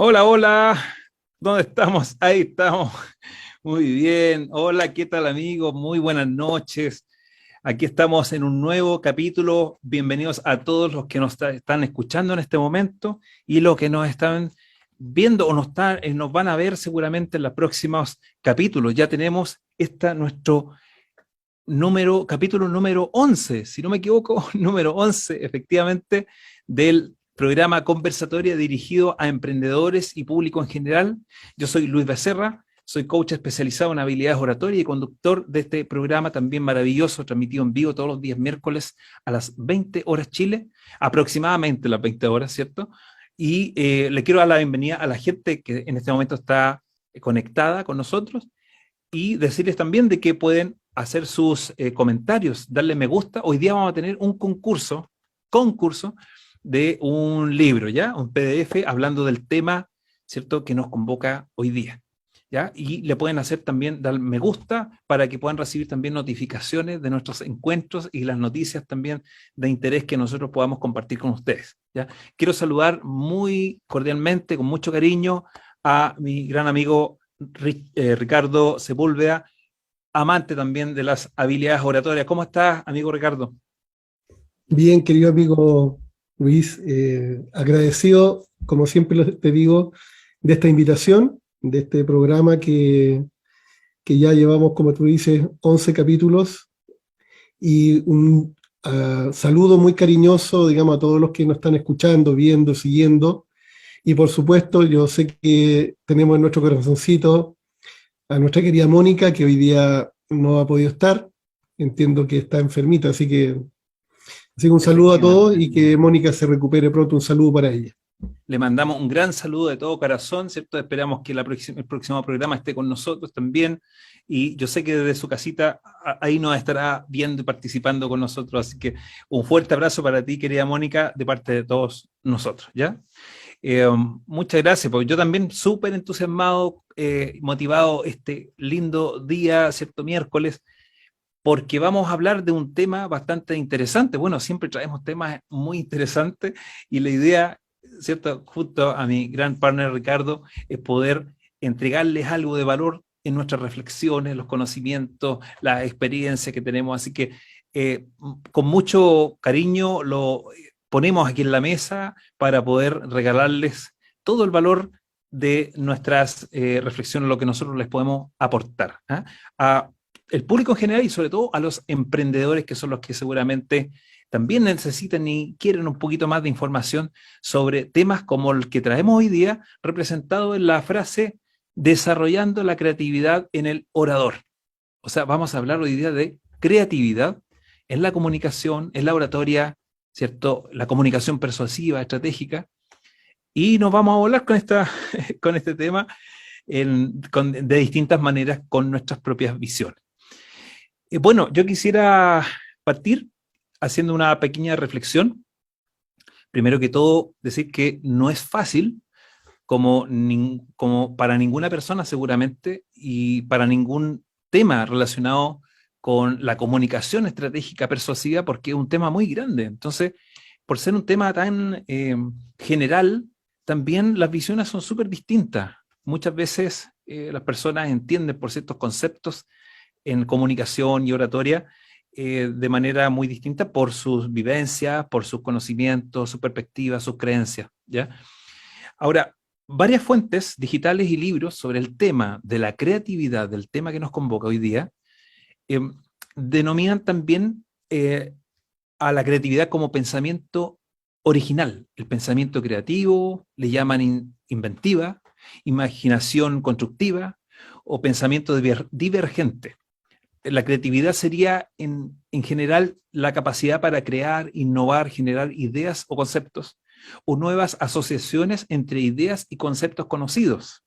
Hola, hola, ¿dónde estamos? Ahí estamos. Muy bien. Hola, ¿qué tal, amigos? Muy buenas noches. Aquí estamos en un nuevo capítulo. Bienvenidos a todos los que están escuchando en este momento y los que nos están viendo o nos van a ver seguramente en los próximos capítulos. Ya tenemos nuestro capítulo número 11, si no me equivoco, número 11, efectivamente, del programa conversatorio dirigido a emprendedores y público en general. Yo soy Luis Becerra, soy coach especializado en habilidades oratorias y conductor de este programa también maravilloso, transmitido en vivo todos los días miércoles a las 20 horas Chile, aproximadamente las 20 horas, ¿cierto? Y le quiero dar la bienvenida a la gente que en este momento está conectada con nosotros y decirles también de que pueden hacer sus comentarios, darle me gusta. Hoy día vamos a tener un concurso de un libro, ¿ya? Un PDF hablando del tema, ¿cierto?, que nos convoca hoy día, ¿ya? Y le pueden hacer también, dar me gusta para que puedan recibir también notificaciones de nuestros encuentros y las noticias también de interés que nosotros podamos compartir con ustedes, ¿ya? Quiero saludar muy cordialmente, con mucho cariño, a mi gran amigo Ricardo Sepúlveda, amante también de las habilidades oratorias. ¿Cómo estás, amigo Ricardo? Bien, querido amigo Luis, agradecido, como siempre te digo, de esta invitación, de este programa que ya llevamos, como tú dices, 11 capítulos y un saludo muy cariñoso, digamos, a todos los que nos están escuchando, viendo, siguiendo. Y por supuesto, yo sé que tenemos en nuestro corazoncito a nuestra querida Mónica, que hoy día no ha podido estar. Entiendo que está enfermita, así que un saludo a todos Efectivamente. y que Mónica se recupere pronto. Un saludo para ella. Le mandamos un gran saludo de todo corazón, ¿cierto? Esperamos que el próximo programa esté con nosotros también. Y yo sé que desde su casita ahí nos estará viendo y participando con nosotros. Así que un fuerte abrazo para ti, querida Mónica, de parte de todos nosotros, ¿ya? Eh, Muchas gracias, porque yo también súper entusiasmado, motivado este lindo día, ¿cierto? Miércoles, porque vamos a hablar de un tema bastante interesante. Bueno, siempre traemos temas muy interesantes y la idea, ¿cierto? Junto a mi gran partner Ricardo, es poder entregarles algo de valor en nuestras reflexiones, los conocimientos, la experiencia que tenemos. Así que con mucho cariño lo ponemos aquí en la mesa para poder regalarles todo el valor de nuestras reflexiones, lo que nosotros les podemos aportar, ¿eh? A el público en general y sobre todo a los emprendedores, que son los que seguramente también necesitan y quieren un poquito más de información sobre temas como el que traemos hoy día, representado en la frase desarrollando la creatividad en el orador. O sea, vamos a hablar hoy día de creatividad en la comunicación, en la oratoria, ¿cierto? La comunicación persuasiva, estratégica, y nos vamos a volar con, con este tema de distintas maneras con nuestras propias visiones. Bueno, yo quisiera partir haciendo una pequeña reflexión. Primero que todo, decir que no es fácil, como para ninguna persona seguramente, y para ningún tema relacionado con la comunicación estratégica persuasiva, porque es un tema muy grande. Entonces, por ser un tema tan general, también las visiones son súper distintas. Muchas veces las personas entienden por ciertos conceptos en comunicación y oratoria de manera muy distinta por sus vivencias, por sus conocimientos, sus perspectivas, sus creencias, ¿ya? Ahora, varias fuentes digitales y libros sobre el tema de la creatividad, del tema que nos convoca hoy día, eh, denominan también a la creatividad como pensamiento original, el pensamiento creativo, le llaman inventiva, imaginación constructiva o pensamiento divergente. La creatividad sería en general la capacidad para crear, innovar, generar ideas o conceptos o nuevas asociaciones entre ideas y conceptos conocidos.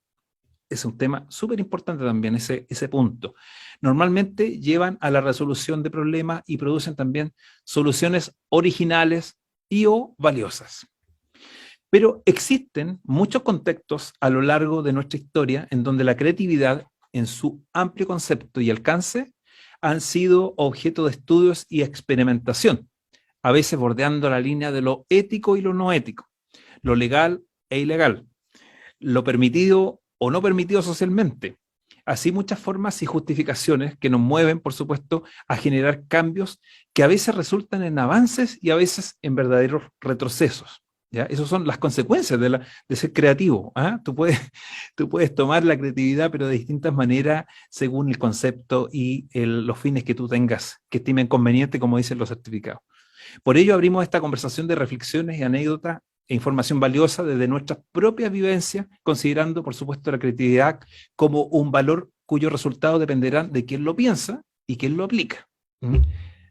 Es un tema súper importante también ese punto. Normalmente llevan a la resolución de problemas y producen también soluciones originales y o valiosas. Pero existen muchos contextos a lo largo de nuestra historia en donde la creatividad, en su amplio concepto y alcance, han sido objeto de estudios y experimentación, a veces bordeando la línea de lo ético y lo no ético, lo legal e ilegal. lo permitido o no permitido socialmente. Así muchas formas y justificaciones que nos mueven, por supuesto, a generar cambios que a veces resultan en avances y a veces en verdaderos retrocesos. ¿Ya? Esas son las consecuencias de ser creativo. ¿Ah? Tú puedes tomar la creatividad, pero de distintas maneras, según el concepto y los fines que tú tengas, que estimen conveniente, como dicen los certificados. Por ello abrimos esta conversación de reflexiones y anécdotas e información valiosa desde nuestras propias vivencias, considerando, por supuesto, la creatividad como un valor cuyo resultado dependerán de quién lo piensa y quién lo aplica. ¿Mm?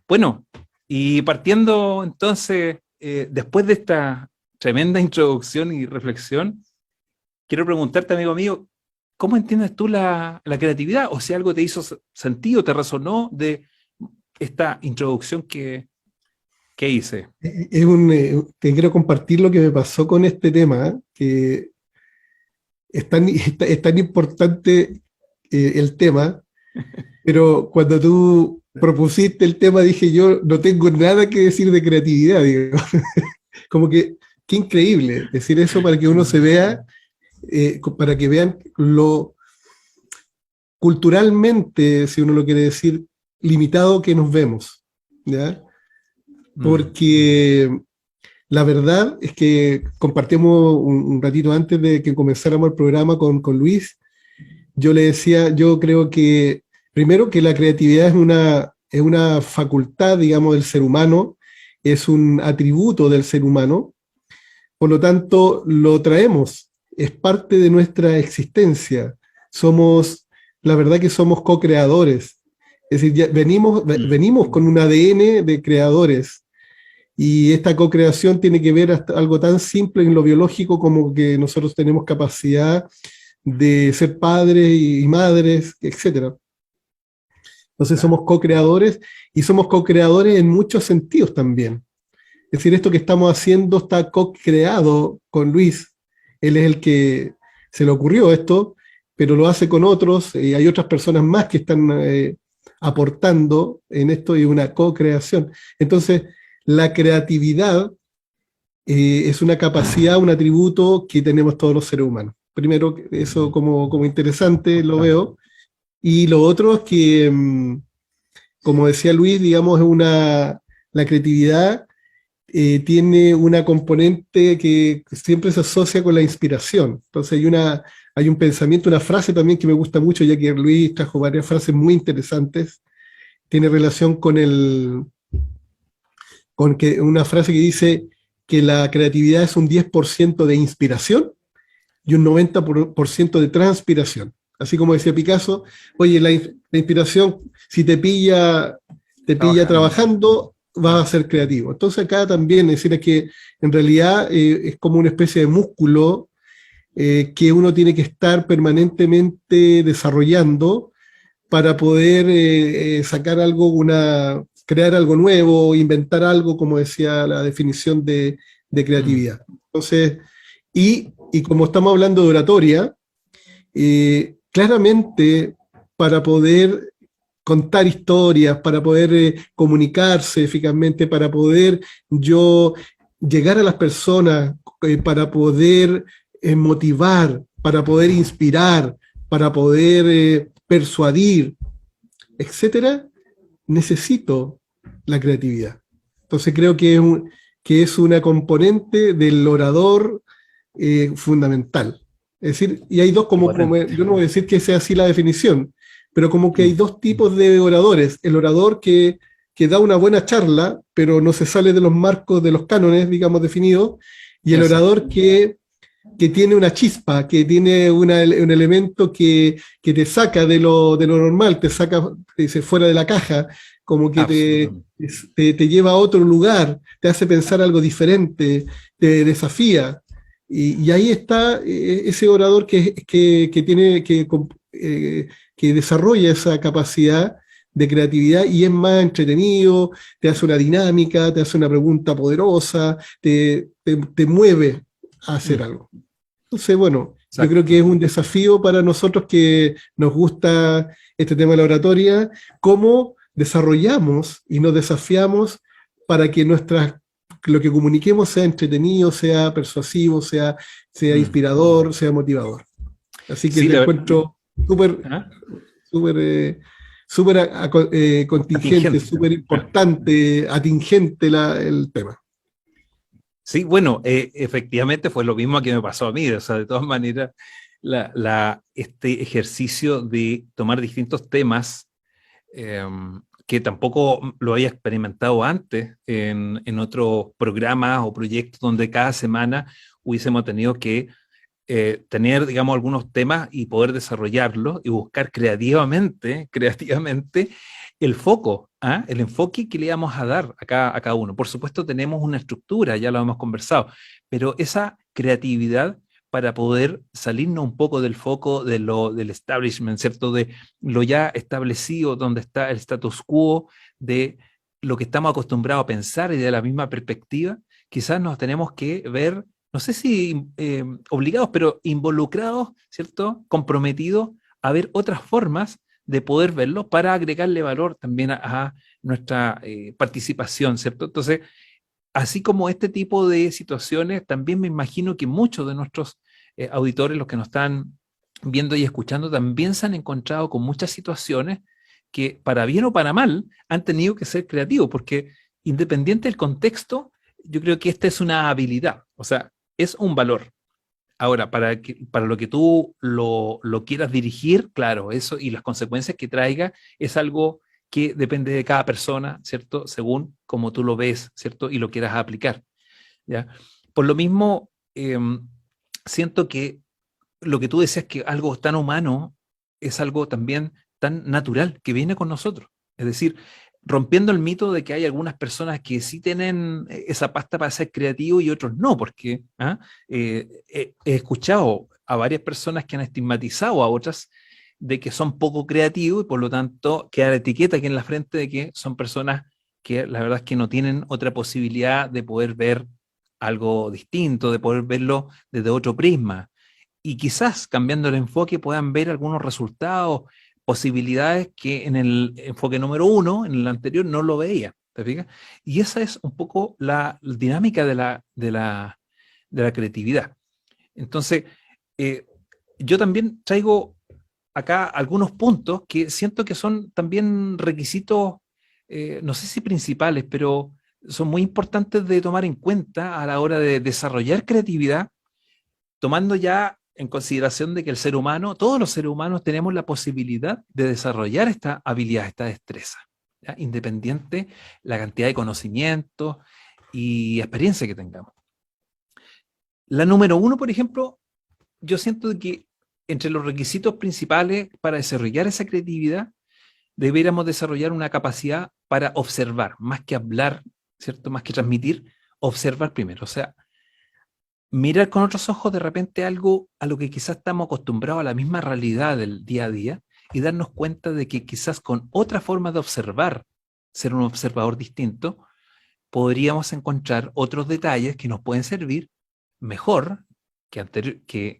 Bueno, y partiendo entonces, después de esta tremenda introducción y reflexión, quiero preguntarte, amigo mío, ¿cómo entiendes tú la creatividad? O si algo te hizo sentido, te resonó de esta introducción que hice. Te quiero compartir lo que me pasó con este tema, que es tan importante el tema, pero cuando tú propusiste el tema dije yo no tengo nada que decir de creatividad, digo. Como que, qué increíble decir eso para que uno se vea, para que vean lo culturalmente, si uno lo quiere decir, limitado que nos vemos, ¿ya? Porque la verdad es que compartimos un ratito antes de que comenzáramos el programa con Luis. Yo le decía, yo creo que, primero, que la creatividad es una facultad, digamos, del ser humano, es un atributo del ser humano, por lo tanto, lo traemos, es parte de nuestra existencia. La verdad que somos co-creadores, es decir, venimos con un ADN de creadores. Y esta co-creación tiene que ver hasta algo tan simple en lo biológico como que nosotros tenemos capacidad de ser padres y madres, etc. Entonces somos co-creadores y somos co-creadores en muchos sentidos también. Es decir, esto que estamos haciendo está co-creado con Luis. Él es el que se le ocurrió esto, pero lo hace con otros y hay otras personas más que están aportando en esto y una co-creación. Entonces, la creatividad es una capacidad, un atributo que tenemos todos los seres humanos. Primero, eso como interesante lo veo. Y lo otro es que, como decía Luis, digamos, la creatividad tiene una componente que siempre se asocia con la inspiración. Entonces hay un pensamiento, una frase también que me gusta mucho, ya que Luis trajo varias frases muy interesantes. Tiene relación con una frase que dice que la creatividad es un 10% de inspiración y un 90% de transpiración. Así como decía Picasso, oye, la inspiración, si te pilla trabajando, vas a ser creativo. Entonces acá también, es decir, que en realidad es como una especie de músculo que uno tiene que estar permanentemente desarrollando para poder sacar algo, crear algo nuevo, inventar algo, como decía la definición de creatividad. Entonces, y como estamos hablando de oratoria, claramente para poder contar historias, para poder comunicarse eficazmente, para poder yo llegar a las personas, para poder motivar, para poder inspirar, para poder persuadir, etcétera, necesito la creatividad. Entonces creo que es una componente del orador fundamental. Es decir, y hay dos, yo no voy a decir que sea así la definición, pero como que hay dos tipos de oradores. El orador que da una buena charla, pero no se sale de los marcos, de los cánones, digamos, definidos, y el orador que tiene una chispa, que tiene un elemento que te saca de lo normal, te dice, fuera de la caja, como que te lleva a otro lugar, te hace pensar algo diferente, te desafía. Y ahí está ese orador que desarrolla esa capacidad de creatividad y es más entretenido, te hace una dinámica, te hace una pregunta poderosa, te mueve a hacer algo. Entonces, bueno, exacto. Yo creo que es un desafío para nosotros que nos gusta este tema de la oratoria, cómo desarrollamos y nos desafiamos para que nuestras lo que comuniquemos sea entretenido, sea persuasivo, sea inspirador, sea motivador. Así que Sí, le encuentro súper, ¿ah? súper, contingente, Atingente. súper Ah. importante, atingente el tema. Sí, bueno, efectivamente fue lo mismo que me pasó a mí. O sea, de todas maneras, este ejercicio de tomar distintos temas, eh, que tampoco lo había experimentado antes en otros programas o proyectos donde cada semana hubiésemos tenido que tener, digamos, algunos temas y poder desarrollarlos y buscar creativamente el foco, ¿ah? El enfoque que le íbamos a dar a cada uno. Por supuesto, tenemos una estructura, ya lo hemos conversado, pero esa creatividad para poder salirnos un poco del foco del establishment, ¿cierto? De lo ya establecido, donde está el status quo, de lo que estamos acostumbrados a pensar y de la misma perspectiva, quizás nos tenemos que ver, no sé si obligados, pero involucrados, ¿cierto? Comprometidos a ver otras formas de poder verlo para agregarle valor también a nuestra participación, ¿cierto? Entonces, así como este tipo de situaciones, también me imagino que muchos de nuestros auditores, los que nos están viendo y escuchando, también se han encontrado con muchas situaciones que, para bien o para mal, han tenido que ser creativos, porque independiente del contexto, yo creo que esta es una habilidad, o sea, es un valor. Ahora, para lo que tú lo quieras dirigir, claro, eso y las consecuencias que traiga es algo que depende de cada persona, ¿cierto? Según como tú lo ves, ¿cierto? Y lo quieras aplicar, ¿ya? Por lo mismo, siento que lo que tú decías, que algo tan humano es algo también tan natural que viene con nosotros. Es decir, rompiendo el mito de que hay algunas personas que sí tienen esa pasta para ser creativo y otros no, porque he escuchado a varias personas que han estigmatizado a otras de que son poco creativos y por lo tanto queda la etiqueta aquí en la frente de que son personas que la verdad es que no tienen otra posibilidad de poder ver algo distinto, de poder verlo desde otro prisma y quizás cambiando el enfoque puedan ver algunos resultados, posibilidades que en el enfoque número uno, en el anterior, no lo veía. ¿Te fijas? Y esa es un poco la dinámica de la creatividad. Entonces, eh, yo también traigo acá algunos puntos que siento que son también requisitos, no sé si principales, pero son muy importantes de tomar en cuenta a la hora de desarrollar creatividad, tomando ya en consideración de que el ser humano, todos los seres humanos tenemos la posibilidad de desarrollar esta habilidad, esta destreza, ¿ya? Independiente la cantidad de conocimiento y experiencia que tengamos. La número uno, por ejemplo, yo siento que entre los requisitos principales para desarrollar esa creatividad, deberíamos desarrollar una capacidad para observar, más que hablar, ¿cierto? Más que transmitir, observar primero. O sea, mirar con otros ojos de repente algo a lo que quizás estamos acostumbrados a la misma realidad del día a día y darnos cuenta de que quizás con otra forma de observar, ser un observador distinto, podríamos encontrar otros detalles que nos pueden servir mejor que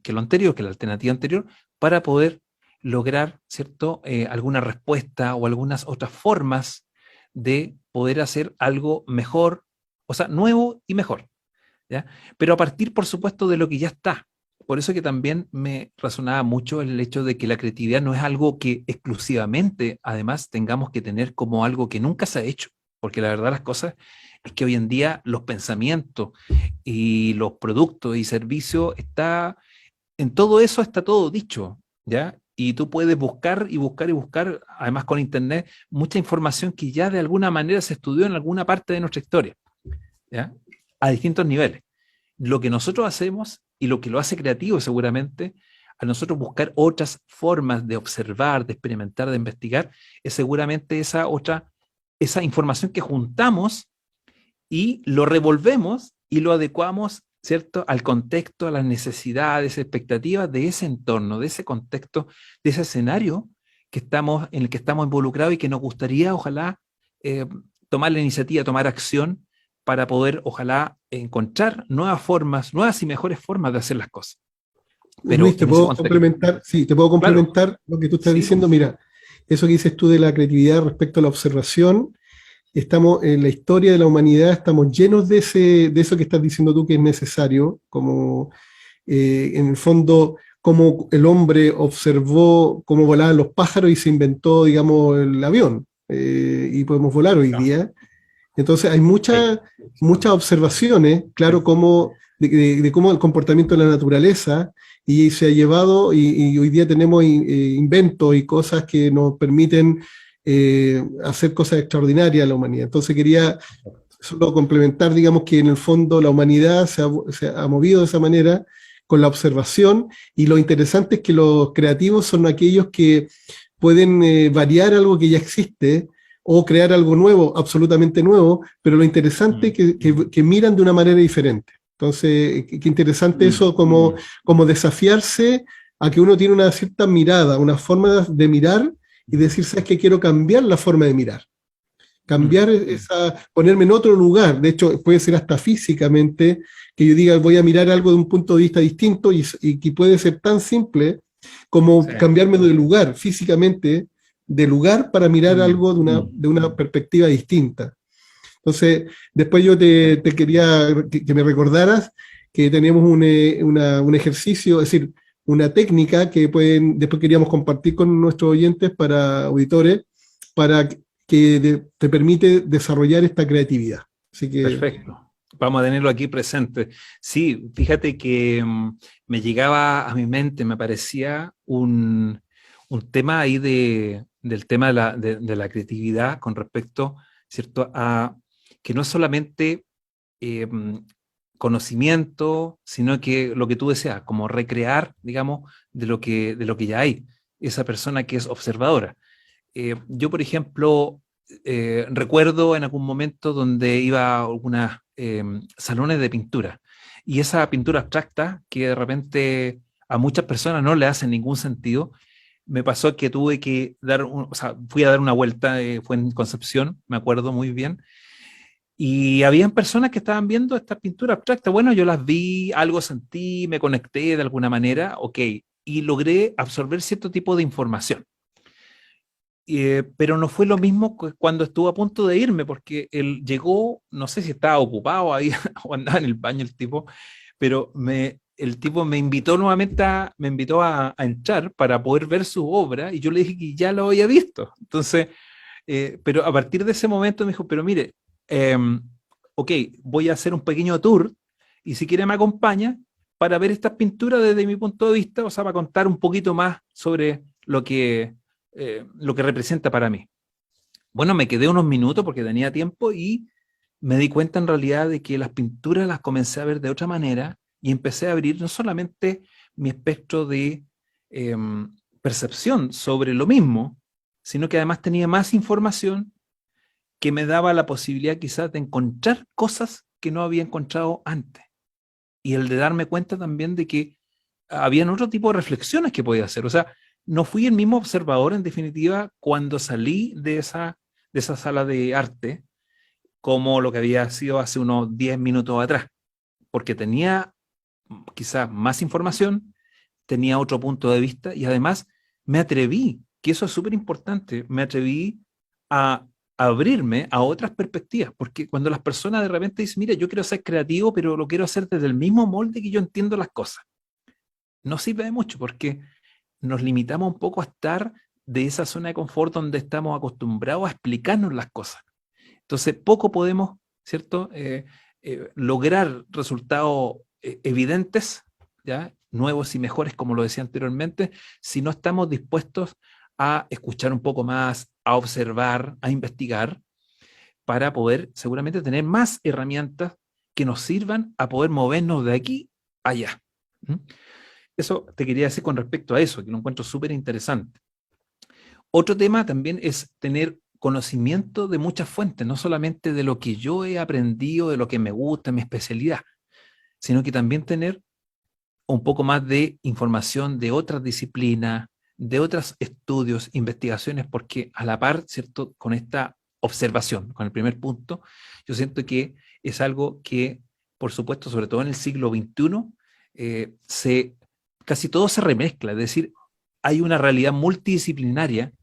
lo anterior, que la alternativa anterior, para poder lograr, ¿cierto? Alguna respuesta o algunas otras formas de poder hacer algo mejor, o sea, nuevo y mejor. ¿Ya? Pero a partir, por supuesto, de lo que ya está. Por eso que también me resonaba mucho el hecho de que la creatividad no es algo que exclusivamente, además, tengamos que tener como algo que nunca se ha hecho, porque la verdad las cosas es que hoy en día los pensamientos y los productos y servicios en todo eso está todo dicho, ¿ya? Y tú puedes buscar y buscar y buscar, además con internet, mucha información que ya de alguna manera se estudió en alguna parte de nuestra historia, ¿ya? A distintos niveles. Lo que nosotros hacemos y lo que lo hace creativo seguramente, a nosotros buscar otras formas de observar, de experimentar, de investigar, es seguramente esa información que juntamos y lo revolvemos y lo adecuamos, ¿cierto?, al contexto, a las necesidades, expectativas de ese entorno, de ese contexto, de ese escenario en el que estamos involucrados y que nos gustaría, ojalá, eh, tomar la iniciativa, tomar acción para poder, ojalá, encontrar nuevas formas, nuevas y mejores formas de hacer las cosas. Pero Luis, ¿te en ese puedo contexto, complementar? Sí, te puedo claro, complementar lo que tú estás sí, diciendo. Mira, eso que dices tú de la creatividad respecto a la observación, estamos en la historia de la humanidad, estamos llenos de eso que estás diciendo tú que es necesario, como en el fondo cómo el hombre observó cómo volaban los pájaros y se inventó, digamos, el avión, y podemos volar hoy No. día. Entonces hay Sí. muchas observaciones, claro, de cómo el comportamiento de la naturaleza y se ha llevado, y hoy día tenemos inventos y cosas que nos permiten hacer cosas extraordinarias a la humanidad. Entonces quería solo complementar, digamos, que en el fondo la humanidad se ha movido de esa manera con la observación, y lo interesante es que los creativos son aquellos que pueden variar algo que ya existe o crear algo nuevo, absolutamente nuevo, pero lo interesante es que miran de una manera diferente. Entonces, qué interesante eso, como desafiarse a que uno tiene una cierta mirada, una forma de mirar y decir, ¿sabes qué? Quiero cambiar la forma de mirar. Cambiar ponerme en otro lugar. De hecho, puede ser hasta físicamente, que yo diga, voy a mirar algo de un punto de vista distinto, y que puede ser tan simple como Sí. cambiarme de lugar, físicamente, de lugar, para mirar algo de una perspectiva distinta. Entonces, después yo te quería que me recordaras que teníamos un ejercicio, es decir, una técnica que después queríamos compartir con nuestros oyentes, para auditores, para que te permite desarrollar esta creatividad. Así que, Perfecto. Vamos a tenerlo aquí presente. Sí, fíjate que me llegaba a mi mente, me parecía un tema ahí del tema de la creatividad con respecto, ¿cierto?, a que no es solamente eh, conocimiento, sino que lo que tú deseas, como recrear, digamos, de lo que ya hay, esa persona que es observadora. Yo, por ejemplo, recuerdo en algún momento donde iba a algunos salones de pintura, y esa pintura abstracta que de repente a muchas personas no le hace ningún sentido, me pasó que tuve que o sea, fui a dar una vuelta, fue en Concepción, me acuerdo muy bien, y habían personas que estaban viendo esta pintura abstracta. Bueno, yo las vi, algo sentí, me conecté de alguna manera, ok, y logré absorber cierto tipo de información. Pero no fue lo mismo cuando estuvo a punto de irme, porque él llegó, no sé si estaba ocupado ahí o andaba en el baño el tipo, pero el tipo me invitó nuevamente me invitó a entrar para poder ver su obra, y yo le dije que ya lo había visto. Entonces, pero a partir de ese momento me dijo, pero mire, ok, voy a hacer un pequeño tour, y si quiere me acompaña para ver estas pinturas desde mi punto de vista, o sea, para contar un poquito más sobre lo que representa para mí. Bueno, me quedé unos minutos porque tenía tiempo, y me di cuenta en realidad de que las pinturas las comencé a ver de otra manera, y empecé a abrir no solamente mi espectro de eh, percepción sobre lo mismo, sino que además tenía más información que me daba la posibilidad quizás de encontrar cosas que no había encontrado antes. Y el de darme cuenta también de que habían otro tipo de reflexiones que podía hacer. O sea, no fui el mismo observador, en definitiva, cuando salí de esa sala de arte, como lo que había sido hace unos 10 minutos atrás, porque tenía quizás más información, tenía otro punto de vista, y además me atreví, que eso es súper importante, me atreví a abrirme a otras perspectivas, porque cuando las personas de repente dicen, mira, yo quiero ser creativo, pero lo quiero hacer desde el mismo molde que yo entiendo las cosas, no sirve de mucho, porque nos limitamos un poco a estar de esa zona de confort donde estamos acostumbrados a explicarnos las cosas. Entonces, poco podemos, ¿cierto?, lograr resultados evidentes, ¿ya?, nuevos y mejores, como lo decía anteriormente, si no estamos dispuestos a escuchar un poco más, a observar, a investigar, para poder seguramente tener más herramientas que nos sirvan a poder movernos de aquí a allá. ¿Mm? Eso te quería decir con respecto a eso, que lo encuentro súper interesante. Otro tema también es tener conocimiento de muchas fuentes, no solamente de lo que yo he aprendido, de lo que me gusta, mi especialidad, sino que también tener un poco más de información de otras disciplinas, de otros estudios, investigaciones, porque a la par, ¿cierto?, con esta observación, con el primer punto, yo siento que es algo que, por supuesto, sobre todo en el siglo XXI, casi todo se remezcla, es decir, hay una realidad multidisciplinaria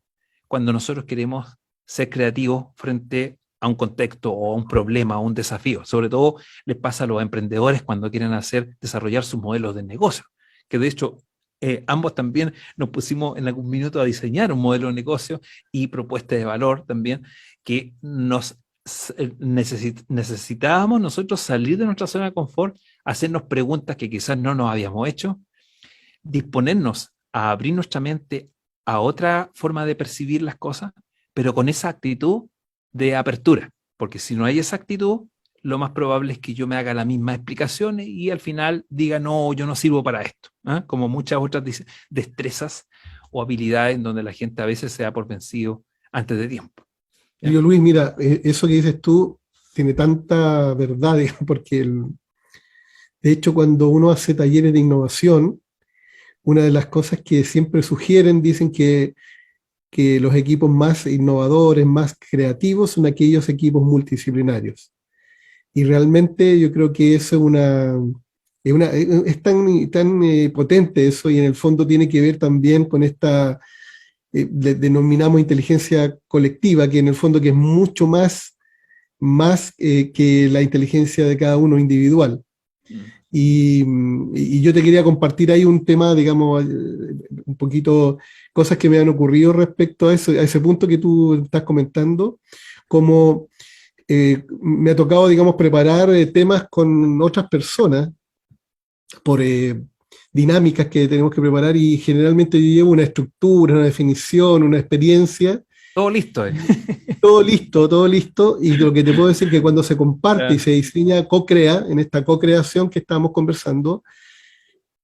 cuando nosotros queremos ser creativos frente a un contexto o a un problema o un desafío. Sobre todo les pasa a los emprendedores cuando quieren desarrollar sus modelos de negocio, que de hecho ambos también nos pusimos en algún minuto a diseñar un modelo de negocio y propuesta de valor también, que necesitábamos nosotros salir de nuestra zona de confort, hacernos preguntas que quizás no nos habíamos hecho, disponernos a abrir nuestra mente a otra forma de percibir las cosas, pero con esa actitud de apertura, porque si no hay esa actitud, lo más probable es que yo me haga las mismas explicaciones y al final diga, no, yo no sirvo para esto, ¿eh? Como muchas otras destrezas o habilidades en donde la gente a veces se da por vencido antes de tiempo. ¿Ya? Yo, Luis, mira, eso que dices tú tiene tanta verdad, digamos, porque de hecho cuando uno hace talleres de innovación, una de las cosas que siempre sugieren, dicen que los equipos más innovadores, más creativos, son aquellos equipos multidisciplinarios. Y realmente yo creo que eso es tan potente eso, y en el fondo tiene que ver también con esta, denominamos inteligencia colectiva, que en el fondo que es mucho más que la inteligencia de cada uno individual. Y yo te quería compartir ahí un tema, digamos, un poquito, cosas que me han ocurrido respecto a ese punto que tú estás comentando, como me ha tocado, digamos, preparar temas con otras personas por dinámicas que tenemos que preparar, y generalmente yo llevo una estructura, una definición, una experiencia. Todo listo. Todo listo, y lo que te puedo decir es que cuando se comparte y se diseña, co-crea, en esta co-creación que estábamos conversando,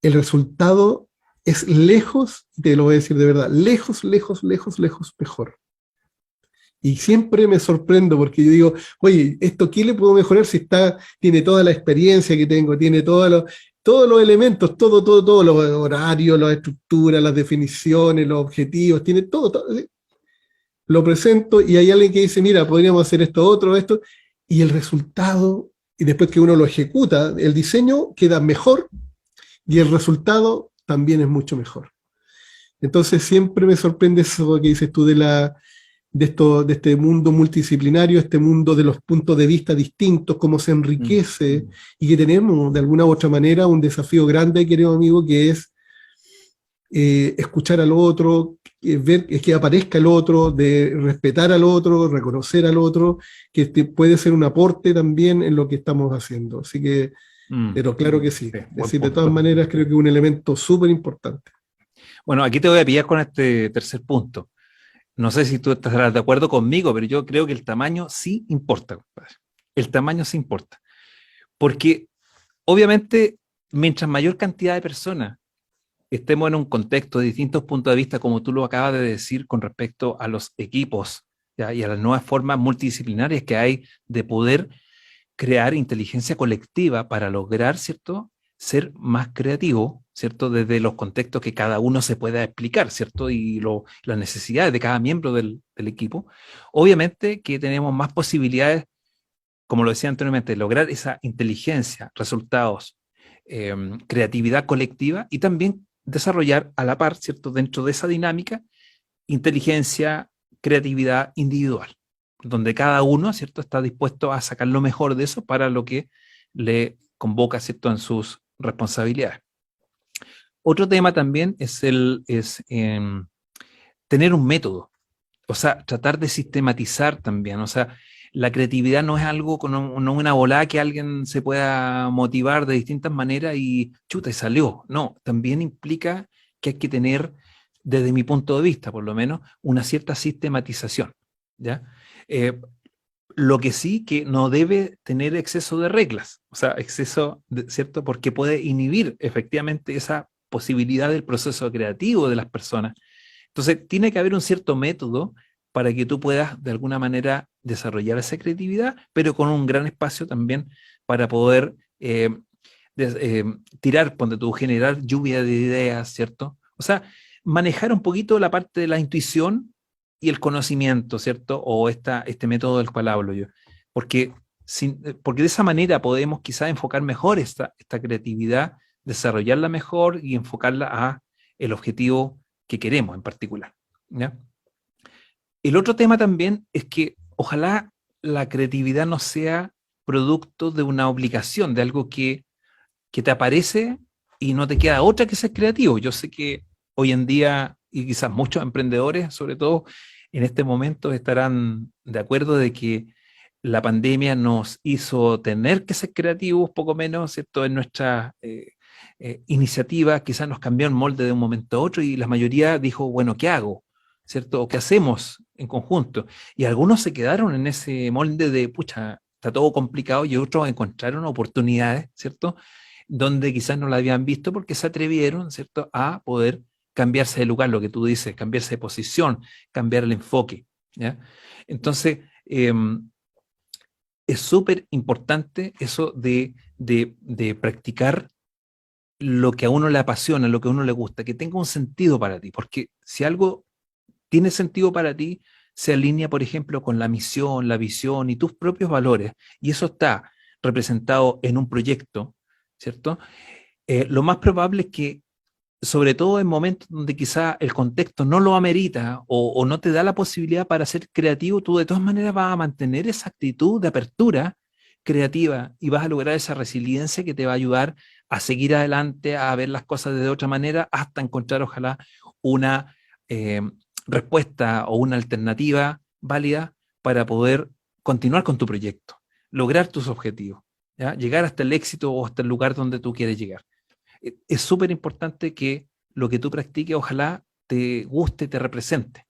el resultado es lejos, te lo voy a decir de verdad, lejos mejor. Y siempre me sorprendo porque yo digo, oye, ¿esto qué le puedo mejorar si tiene toda la experiencia que tengo, tiene todos los elementos, todo, los horarios, las estructuras, las definiciones, los objetivos, tiene todo, lo presento y hay alguien que dice, mira, podríamos hacer esto, y el resultado, y después que uno lo ejecuta, el diseño queda mejor y el resultado también es mucho mejor. Entonces siempre me sorprende eso que dices tú de este mundo multidisciplinario, este mundo de los puntos de vista distintos, cómo se enriquece, y que tenemos de alguna u otra manera un desafío grande, querido amigo, que es escuchar al otro, ver que aparezca el otro, de respetar al otro, reconocer al otro, que puede ser un aporte también en lo que estamos haciendo. Así que, pero claro que sí. Es decir, de todas maneras creo que es un elemento súper importante. Bueno, aquí te voy a pillar con este tercer punto. No sé si tú estarás de acuerdo conmigo, pero yo creo que el tamaño sí importa, compadre. El tamaño sí importa. Porque obviamente, mientras mayor cantidad de personas estemos en un contexto de distintos puntos de vista, como tú lo acabas de decir, con respecto a los equipos, ¿ya? Y a las nuevas formas multidisciplinarias que hay de poder crear inteligencia colectiva para lograr, ¿cierto?, ser más creativo, ¿cierto?, desde los contextos que cada uno se pueda explicar, ¿cierto?, y las necesidades de cada miembro del equipo. Obviamente que tenemos más posibilidades, como lo decía anteriormente, de lograr esa inteligencia, resultados, creatividad colectiva, y también desarrollar a la par, ¿cierto?, dentro de esa dinámica, inteligencia, creatividad individual, donde cada uno, ¿cierto?, está dispuesto a sacar lo mejor de eso para lo que le convoca, ¿cierto?, en sus responsabilidades. Otro tema también es tener un método, o sea, tratar de sistematizar también, o sea, la creatividad no es algo, no una volada que alguien se pueda motivar de distintas maneras y chuta, y salió. No, también implica que hay que tener, desde mi punto de vista, por lo menos, una cierta sistematización, ¿ya? Lo que sí que no debe tener exceso de reglas, o sea, ¿cierto? Porque puede inhibir efectivamente esa posibilidad del proceso creativo de las personas. Entonces, tiene que haber un cierto método para que tú puedas de alguna manera desarrollar esa creatividad, pero con un gran espacio también para poder tirar, ponte tú, generar lluvia de ideas, ¿cierto? O sea, manejar un poquito la parte de la intuición y el conocimiento, ¿cierto? O este método del cual hablo yo. Porque de esa manera podemos quizás enfocar mejor esta creatividad, desarrollarla mejor y enfocarla a el objetivo que queremos en particular, ¿ya? El otro tema también es que ojalá la creatividad no sea producto de una obligación, de algo que te aparece y no te queda otra que ser creativo. Yo sé que hoy en día, y quizás muchos emprendedores, sobre todo en este momento, estarán de acuerdo de que la pandemia nos hizo tener que ser creativos, poco menos, ¿cierto? En nuestra iniciativa, quizás nos cambió el molde de un momento a otro y la mayoría dijo, bueno, ¿qué hago? ¿Cierto? ¿O qué hacemos en conjunto? Y algunos se quedaron en ese molde de, pucha, está todo complicado, y otros encontraron oportunidades, ¿cierto? Donde quizás no la habían visto porque se atrevieron, ¿cierto?, a poder cambiarse de lugar, lo que tú dices, cambiarse de posición, cambiar el enfoque, ¿ya? Entonces, es súper importante eso de practicar lo que a uno le apasiona, lo que a uno le gusta, que tenga un sentido para ti, porque si algo tiene sentido para ti, se alinea, por ejemplo, con la misión, la visión y tus propios valores, y eso está representado en un proyecto, ¿cierto? Lo más probable es que, sobre todo en momentos donde quizá el contexto no lo amerita o no te da la posibilidad para ser creativo, tú de todas maneras vas a mantener esa actitud de apertura creativa y vas a lograr esa resiliencia que te va a ayudar a seguir adelante, a ver las cosas de otra manera, hasta encontrar ojalá una eh, respuesta o una alternativa válida para poder continuar con tu proyecto, lograr tus objetivos, ¿ya? Llegar hasta el éxito o hasta el lugar donde tú quieres llegar. Es súper importante que lo que tú practiques ojalá te guste, te represente,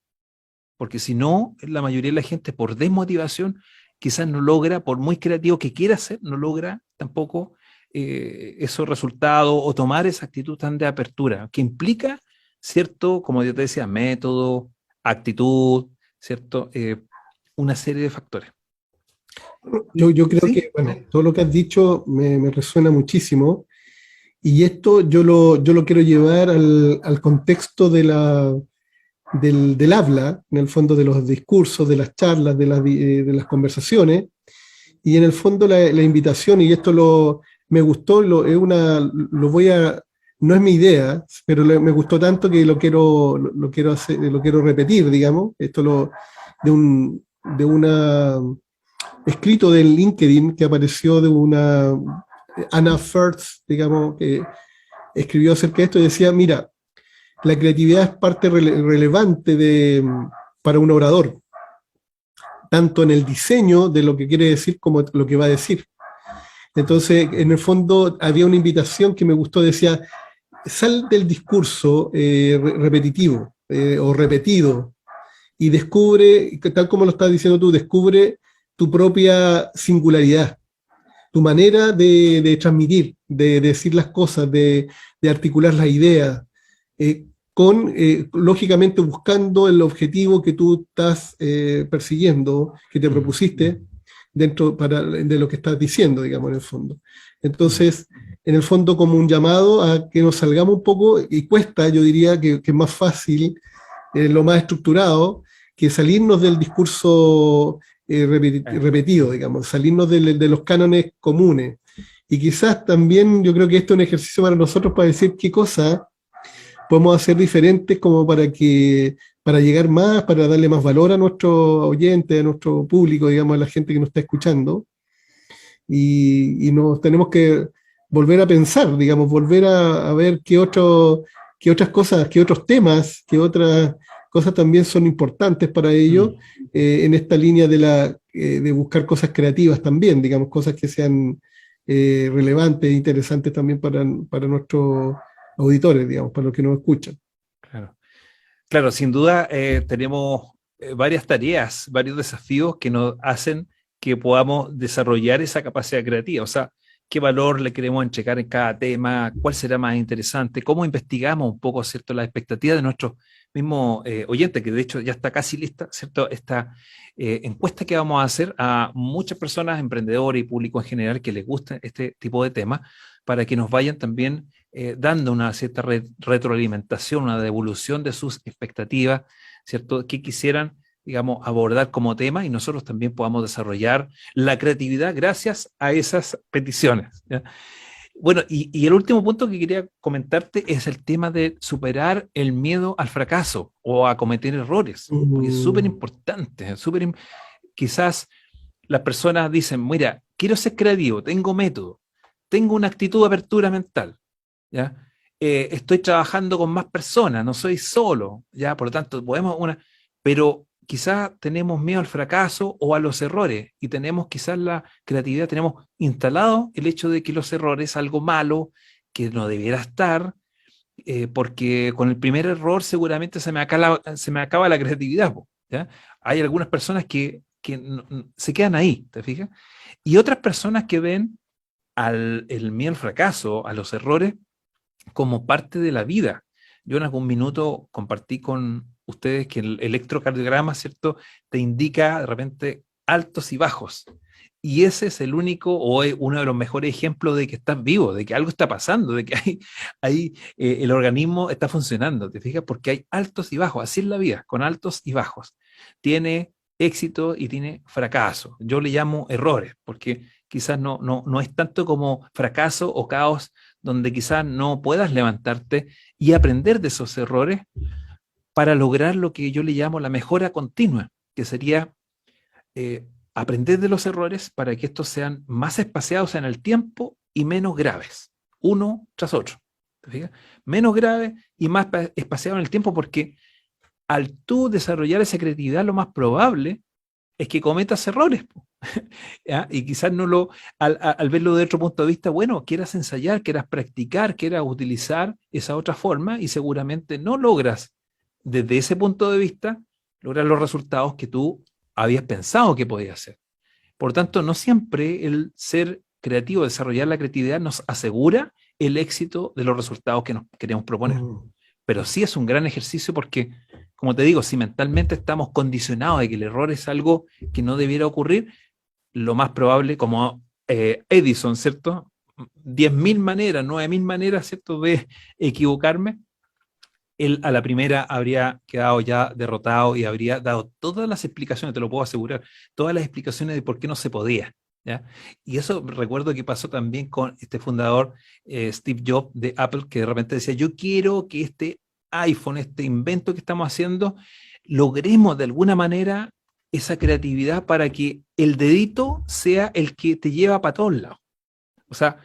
porque si no, la mayoría de la gente por desmotivación quizás no logra, por muy creativo que quiera ser, no logra tampoco esos resultados o tomar esa actitud tan de apertura, que implica, ¿cierto? Como yo te decía, método, actitud, ¿cierto? Una serie de factores. Yo creo ¿Sí? que, bueno, todo lo que has dicho me resuena muchísimo. Y esto yo lo quiero llevar al contexto del habla, en el fondo de los discursos, de las charlas, de las conversaciones, y en el fondo la invitación, y esto me gustó, lo voy a, no es mi idea, pero me gustó tanto que lo quiero hacer, lo quiero repetir, digamos, de un, de una escrito del LinkedIn que apareció de una Anna Firth, digamos, que escribió acerca de esto y decía, mira, la creatividad es parte relevante para un orador, tanto en el diseño de lo que quiere decir como lo que va a decir. Entonces, en el fondo, había una invitación que me gustó, decía, sal del discurso repetitivo o repetido y descubre, tal como lo estás diciendo tú, descubre tu propia singularidad, tu manera de transmitir, de decir las cosas, de articular las ideas, lógicamente buscando el objetivo que tú estás persiguiendo, que te propusiste de lo que estás diciendo, digamos, en el fondo. Entonces, en el fondo, como un llamado a que nos salgamos un poco, y cuesta, yo diría que es más fácil, lo más estructurado, que salirnos del discurso repetido, digamos, salirnos de los cánones comunes. Y quizás también yo creo que esto es un ejercicio para nosotros para decir qué cosas podemos hacer diferentes como para llegar más, para darle más valor a nuestros oyentes, a nuestro público, digamos, a la gente que nos está escuchando. Y nos tenemos que volver a pensar, digamos, volver a ver qué otras cosas, qué otros temas, qué otras cosas también son importantes para ellos en esta línea de buscar cosas creativas también, digamos, cosas que sean relevantes e interesantes también para nuestros auditores, digamos, para los que nos escuchan. Claro. Claro, sin duda tenemos varias tareas, varios desafíos que nos hacen que podamos desarrollar esa capacidad creativa. O sea, qué valor le queremos entregar en cada tema, cuál será más interesante, cómo investigamos un poco, ¿cierto?, las expectativas de nuestros mismos oyentes, que de hecho ya está casi lista, ¿cierto?, esta encuesta que vamos a hacer a muchas personas, emprendedores y público en general que les gusta este tipo de temas, para que nos vayan también dando una cierta retroalimentación, una devolución de sus expectativas, ¿cierto?, que quisieran, digamos, abordar como tema y nosotros también podamos desarrollar la creatividad gracias a esas peticiones, ¿ya? Bueno, y el último punto que quería comentarte es el tema de superar el miedo al fracaso o a cometer errores, porque es súper importante, quizás las personas dicen, mira, quiero ser creativo, tengo método, tengo una actitud de apertura mental, ¿ya? Estoy trabajando con más personas, no soy solo, ¿ya? Por lo tanto, pero quizás tenemos miedo al fracaso o a los errores, y tenemos quizás la creatividad, tenemos instalado el hecho de que los errores es algo malo, que no debiera estar, porque con el primer error seguramente se me acaba la creatividad, po, ¿ya? Hay algunas personas que se quedan ahí, ¿te fijas? Y otras personas que ven el miedo al fracaso, a los errores, como parte de la vida. Yo en algún minuto compartí con ustedes que el electrocardiograma, ¿cierto?, te indica de repente altos y bajos. Y ese es el único o es uno de los mejores ejemplos de que estás vivo, de que algo está pasando, de que el organismo está funcionando, ¿te fijas? Porque hay altos y bajos, así es la vida, con altos y bajos. Tiene éxito y tiene fracaso. Yo le llamo errores, porque quizás no es tanto como fracaso o caos donde quizás no puedas levantarte y aprender de esos errores para lograr lo que yo le llamo la mejora continua, que sería aprender de los errores para que estos sean más espaciados en el tiempo y menos graves, uno tras otro. ¿Te fijas? Menos grave y más espaciado en el tiempo, porque al tú desarrollar esa creatividad, lo más probable es que cometas errores. ¿Ya? Y quizás al verlo de otro punto de vista, bueno, quieras ensayar, quieras practicar, quieras utilizar esa otra forma y seguramente no logras, desde ese punto de vista, lograr los resultados que tú habías pensado que podías hacer. Por tanto, no siempre el ser creativo, desarrollar la creatividad nos asegura el éxito de los resultados que nos queremos proponer. Pero sí es un gran ejercicio porque, como te digo, si mentalmente estamos condicionados de que el error es algo que no debiera ocurrir, lo más probable, como Edison, ¿cierto? 10.000 maneras, 9.000 maneras, ¿cierto?, de equivocarme, él a la primera habría quedado ya derrotado y habría dado todas las explicaciones, te lo puedo asegurar, todas las explicaciones de por qué no se podía, ¿ya? Y eso recuerdo que pasó también con este fundador, Steve Jobs de Apple, que de repente decía, yo quiero que este iPhone, este invento que estamos haciendo, logremos de alguna manera esa creatividad para que el dedito sea el que te lleva para todos lados. O sea,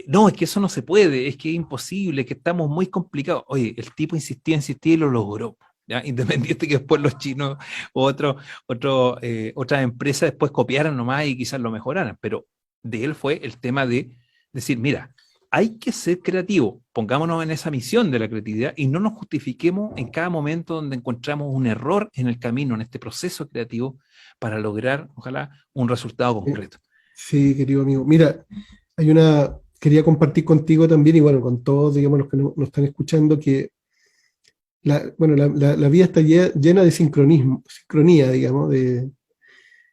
no, es que eso no se puede, es que es imposible, que estamos muy complicados. Oye, el tipo insistía y lo logró, ¿ya? Independiente que después los chinos o otras empresas después copiaran nomás y quizás lo mejoraran, pero de él fue el tema de decir, mira, hay que ser creativo, pongámonos en esa misión de la creatividad y no nos justifiquemos en cada momento donde encontramos un error en el camino, en este proceso creativo, para lograr, ojalá, un resultado concreto. Sí, querido amigo. Mira, quería compartir contigo también, y bueno, con todos, digamos, los que nos están escuchando, que la vida está llena de sincronía, digamos,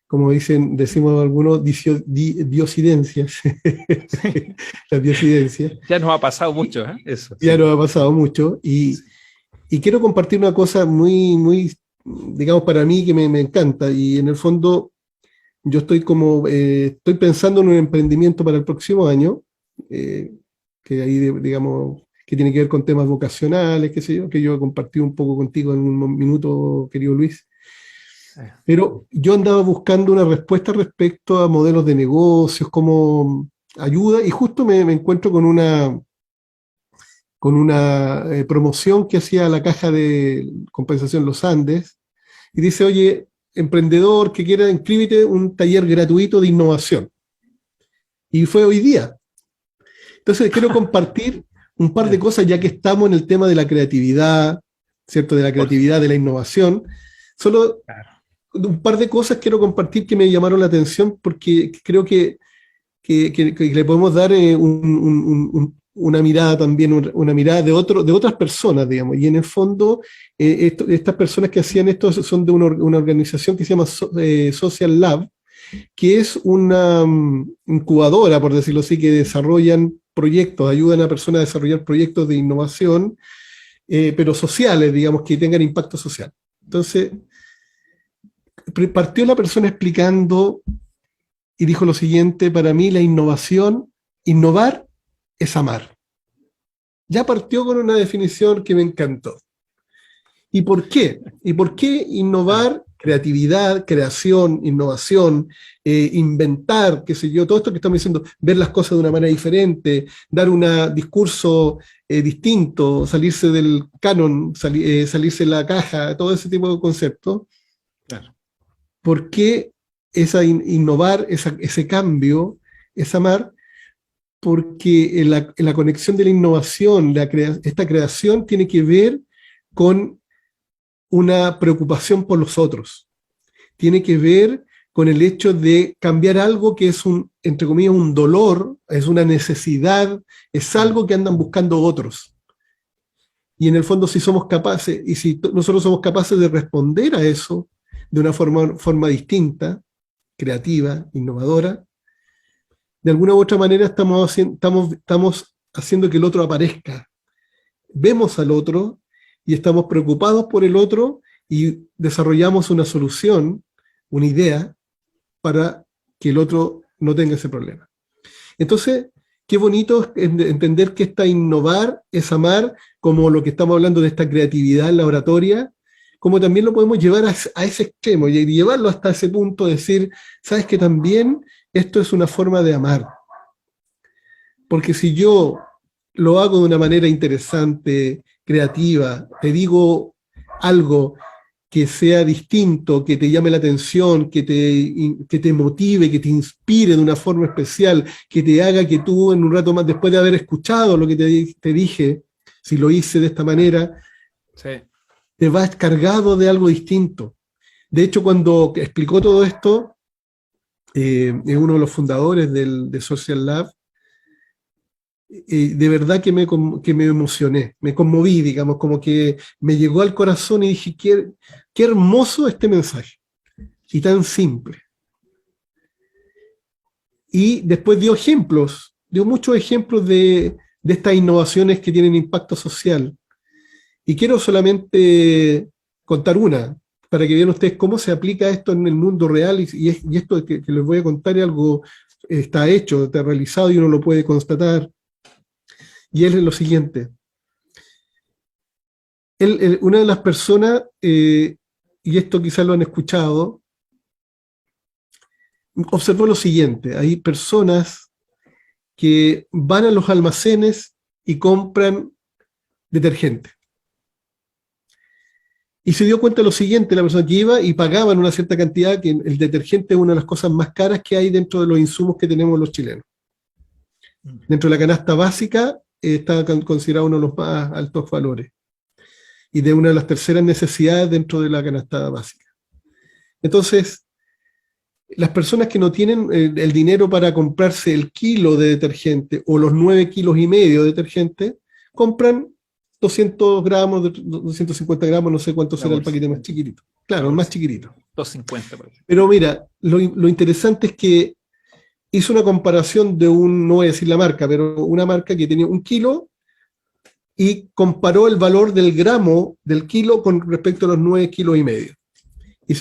como decimos algunos, diosidencias. Las diosidencias. Ya nos ha pasado mucho, ¿eh? Eso. Ya sí. Nos ha pasado mucho. Y quiero compartir una cosa muy, digamos, para mí que me encanta. Y en el fondo, yo estoy pensando en un emprendimiento para el próximo año, que ahí, digamos, que tiene que ver con temas vocacionales, qué sé yo, que yo he compartido un poco contigo en un minuto, querido Luis. Pero yo andaba buscando una respuesta respecto a modelos de negocios, como ayuda, y justo me encuentro con una promoción que hacía la Caja de Compensación Los Andes, y dice, oye, emprendedor que quiera, inscríbete un taller gratuito de innovación. Y fue hoy día. Entonces quiero compartir un par de cosas, ya que estamos en el tema de la creatividad, ¿cierto? De la creatividad, de la innovación. Solo un par de cosas quiero compartir que me llamaron la atención, porque creo que le podemos dar una mirada también, una mirada de otras personas, digamos. Y en el fondo, estas personas que hacían esto son de una organización que se llama Social Lab, que es una incubadora, por decirlo así, que desarrollan proyectos, ayudan a personas a desarrollar proyectos de innovación, pero sociales, digamos, que tengan impacto social. Entonces, partió la persona explicando y dijo lo siguiente: para mí la innovar es amar. Ya partió con una definición que me encantó. ¿Y por qué? ¿Y por qué innovar creatividad, creación, innovación, inventar, qué sé yo, todo esto que estamos diciendo, ver las cosas de una manera diferente, dar un discurso distinto, salirse del canon, salirse de la caja, todo ese tipo de conceptos. Claro. ¿Por qué innovar, ese cambio, es amar? Porque en la conexión de la innovación, esta creación tiene que ver con una preocupación por los otros. Tiene que ver con el hecho de cambiar algo que es entre comillas, un dolor, es una necesidad, es algo que andan buscando otros. Y en el fondo, si somos capaces, y si nosotros somos capaces de responder a eso de una forma distinta, creativa, innovadora, de alguna u otra manera estamos haciendo que el otro aparezca. Vemos al otro y estamos preocupados por el otro y desarrollamos una solución, una idea, para que el otro no tenga ese problema. Entonces, qué bonito entender que innovar es amar, como lo que estamos hablando de esta creatividad en la oratoria, como también lo podemos llevar a ese extremo y llevarlo hasta ese punto de decir, sabes que también esto es una forma de amar. Porque si yo lo hago de una manera interesante, creativa, te digo algo que sea distinto, que te llame la atención, que te motive, que te inspire de una forma especial, que te haga que tú en un rato más, después de haber escuchado lo que te dije, si lo hice de esta manera, sí, te vas cargado de algo distinto. De hecho, cuando explicó todo esto, es uno de los fundadores de Social Lab, de verdad que me emocioné, me conmoví, digamos, como que me llegó al corazón y dije, qué hermoso este mensaje, y tan simple. Y después dio muchos ejemplos de estas innovaciones que tienen impacto social. Y quiero solamente contar una, para que vean ustedes cómo se aplica esto en el mundo real, y esto que les voy a contar es algo, está hecho, está realizado y uno lo puede constatar. Y él es lo siguiente. Una de las personas, y esto quizás lo han escuchado, observó lo siguiente. Hay personas que van a los almacenes y compran detergente. Y se dio cuenta de lo siguiente, la persona que iba y pagaban una cierta cantidad, que el detergente es una de las cosas más caras que hay dentro de los insumos que tenemos los chilenos. Dentro de la canasta básica, está considerado uno de los más altos valores y de una de las terceras necesidades dentro de la canasta básica. Entonces, las personas que no tienen el dinero para comprarse el kilo de detergente o los 9,5 kilos de detergente, compran 200 gramos, 250 gramos, no sé cuánto será el paquete más chiquitito. Claro, el más chiquitito. 250. Pero mira, lo interesante es que hizo una comparación de no voy a decir la marca, pero una marca que tenía 1 kilo y comparó el valor del gramo del kilo con respecto a los 9,5 kilos. Y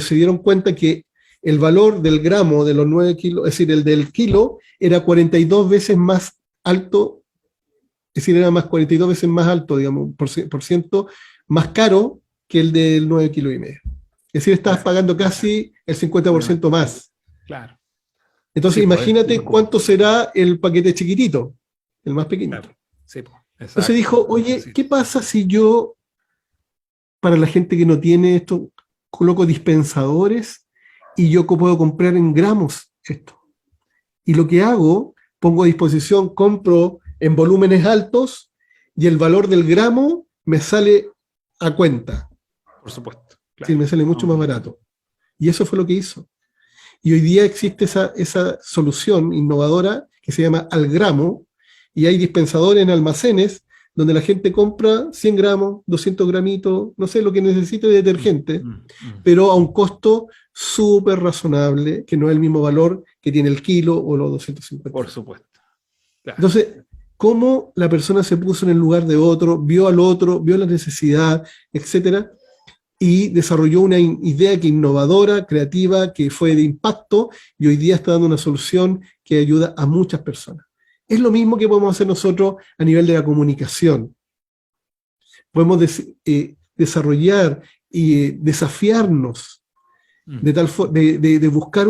se dieron cuenta que el valor del gramo de los 9 kilos, es decir, el del kilo, era 42 veces más alto, es decir, era 42 veces más alto, digamos, por ciento más caro que el del 9,5 kilos. Es decir, estabas pagando casi el 50% más. Claro. Entonces, sí, imagínate cuánto será el paquete chiquitito, el más pequeñito. Claro. Sí, entonces dijo, oye, ¿qué pasa si yo, para la gente que no tiene esto, coloco dispensadores y yo puedo comprar en gramos esto? Y lo que hago, pongo a disposición, compro en volúmenes altos y el valor del gramo me sale a cuenta. Por supuesto. Claro. Sí, me sale mucho más barato. Y eso fue lo que hizo. Y hoy día existe esa solución innovadora que se llama al gramo, y hay dispensadores en almacenes donde la gente compra 100 gramos, 200 gramitos, no sé, lo que necesite de detergente, pero a un costo súper razonable, que no es el mismo valor que tiene el kilo o los 250. Por supuesto. Claro. Entonces, cómo la persona se puso en el lugar de otro, vio al otro, vio la necesidad, etcétera, y desarrolló una idea que innovadora, creativa, que fue de impacto, y hoy día está dando una solución que ayuda a muchas personas. Es lo mismo que podemos hacer nosotros a nivel de la comunicación. Podemos desarrollar, y desafiarnos de buscar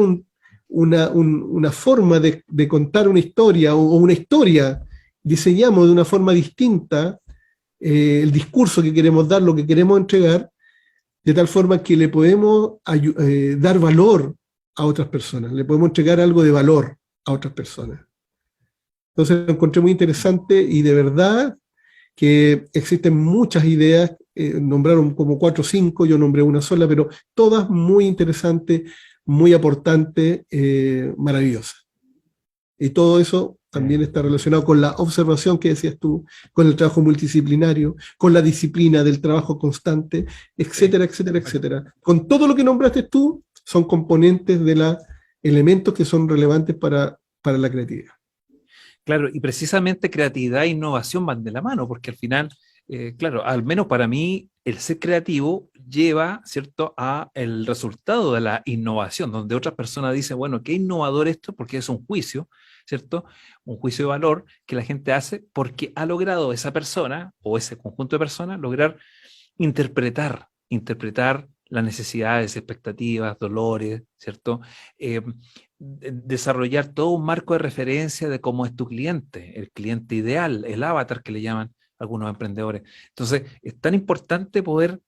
una forma de contar una historia o una historia. Diseñamos de una forma distinta el discurso que queremos dar, lo que queremos entregar, de tal forma que le podemos dar valor a otras personas, le podemos entregar algo de valor a otras personas. Entonces lo encontré muy interesante y de verdad que existen muchas ideas, nombraron como 4 o 5, yo nombré una sola, pero todas muy interesantes, muy aportantes, maravillosas. Y todo eso también está relacionado con la observación que decías tú, con el trabajo multidisciplinario, con la disciplina del trabajo constante, etcétera, etcétera, etcétera. Con todo lo que nombraste tú, son componentes de los elementos que son relevantes para la creatividad. Claro, y precisamente creatividad e innovación van de la mano, porque al final, claro, al menos para mí, el ser creativo lleva, ¿cierto?, a el resultado de la innovación, donde otras personas dicen, bueno, qué innovador esto, porque es un juicio, ¿cierto? Un juicio de valor que la gente hace porque ha logrado esa persona o ese conjunto de personas lograr interpretar las necesidades, expectativas, dolores, ¿cierto? Desarrollar todo un marco de referencia de cómo es tu cliente, el cliente ideal, el avatar que le llaman algunos emprendedores. Entonces, es tan importante poder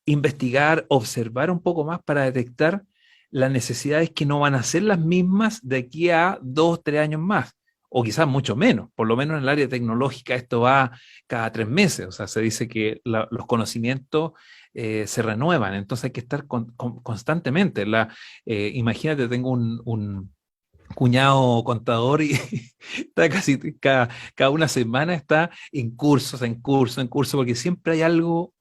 investigar, observar un poco más para detectar las necesidades que no van a ser las mismas de aquí a 2, 3 años más, o quizás mucho menos. Por lo menos en el área tecnológica esto va cada 3 meses, o sea, se dice que los conocimientos se renuevan, entonces hay que estar constantemente. Imagínate, tengo un cuñado contador y está casi cada una semana está en cursos, porque siempre hay algo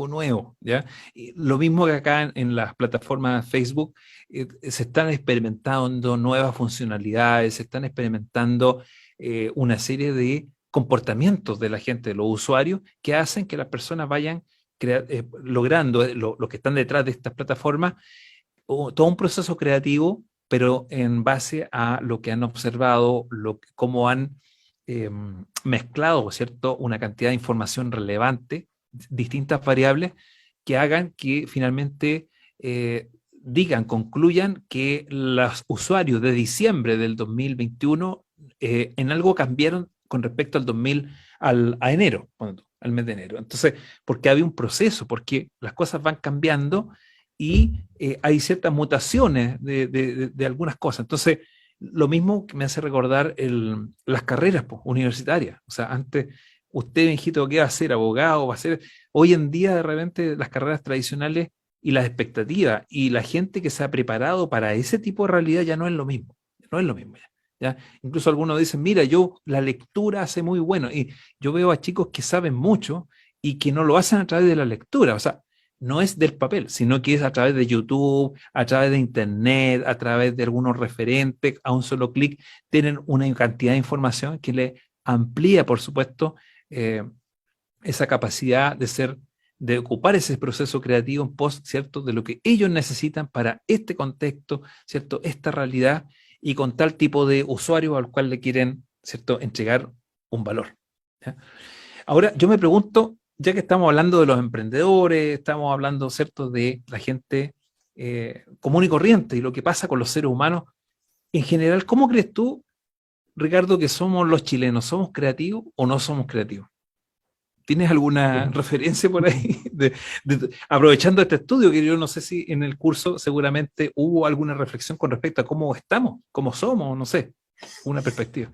nuevo, ¿ya? Y lo mismo que acá en las plataformas de Facebook, se están experimentando nuevas funcionalidades, se están experimentando una serie de comportamientos de la gente, de los usuarios, que hacen que las personas vayan logrando, los que están detrás de estas plataformas, todo un proceso creativo, pero en base a lo que han observado, cómo han mezclado, ¿cierto?, una cantidad de información relevante, distintas variables, que hagan que finalmente concluyan que los usuarios de diciembre del 2021 en algo cambiaron con respecto a enero, al mes de enero. Entonces, porque había un proceso, porque las cosas van cambiando y hay ciertas mutaciones de algunas cosas. Entonces, lo mismo que me hace recordar las carreras universitarias. O sea, antes, usted, hijito, ¿qué va a ser? ¿Abogado? ¿Va a ser? Hoy en día, de repente, las carreras tradicionales y las expectativas y la gente que se ha preparado para ese tipo de realidad ya no es lo mismo. No es lo mismo ya. ¿Ya? Incluso algunos dicen, mira, la lectura hace muy bueno. Y yo veo a chicos que saben mucho y que no lo hacen a través de la lectura. O sea, no es del papel, sino que es a través de YouTube, a través de Internet, a través de algunos referentes, a un solo clic, tienen una cantidad de información que le amplía, por supuesto, esa capacidad de ocupar ese proceso creativo en pos, ¿cierto?, de lo que ellos necesitan para este contexto, ¿cierto?, esta realidad, y con tal tipo de usuario al cual le quieren, ¿cierto?, entregar un valor. ¿Ya? Ahora, yo me pregunto, ya que estamos hablando de los emprendedores, estamos hablando, ¿cierto?, de la gente común y corriente y lo que pasa con los seres humanos, en general, ¿cómo crees tú, Ricardo, que somos los chilenos? ¿Somos creativos o no somos creativos? ¿Tienes alguna referencia por ahí? Aprovechando este estudio, que yo no sé si en el curso seguramente hubo alguna reflexión con respecto a cómo estamos, cómo somos, no sé, una perspectiva.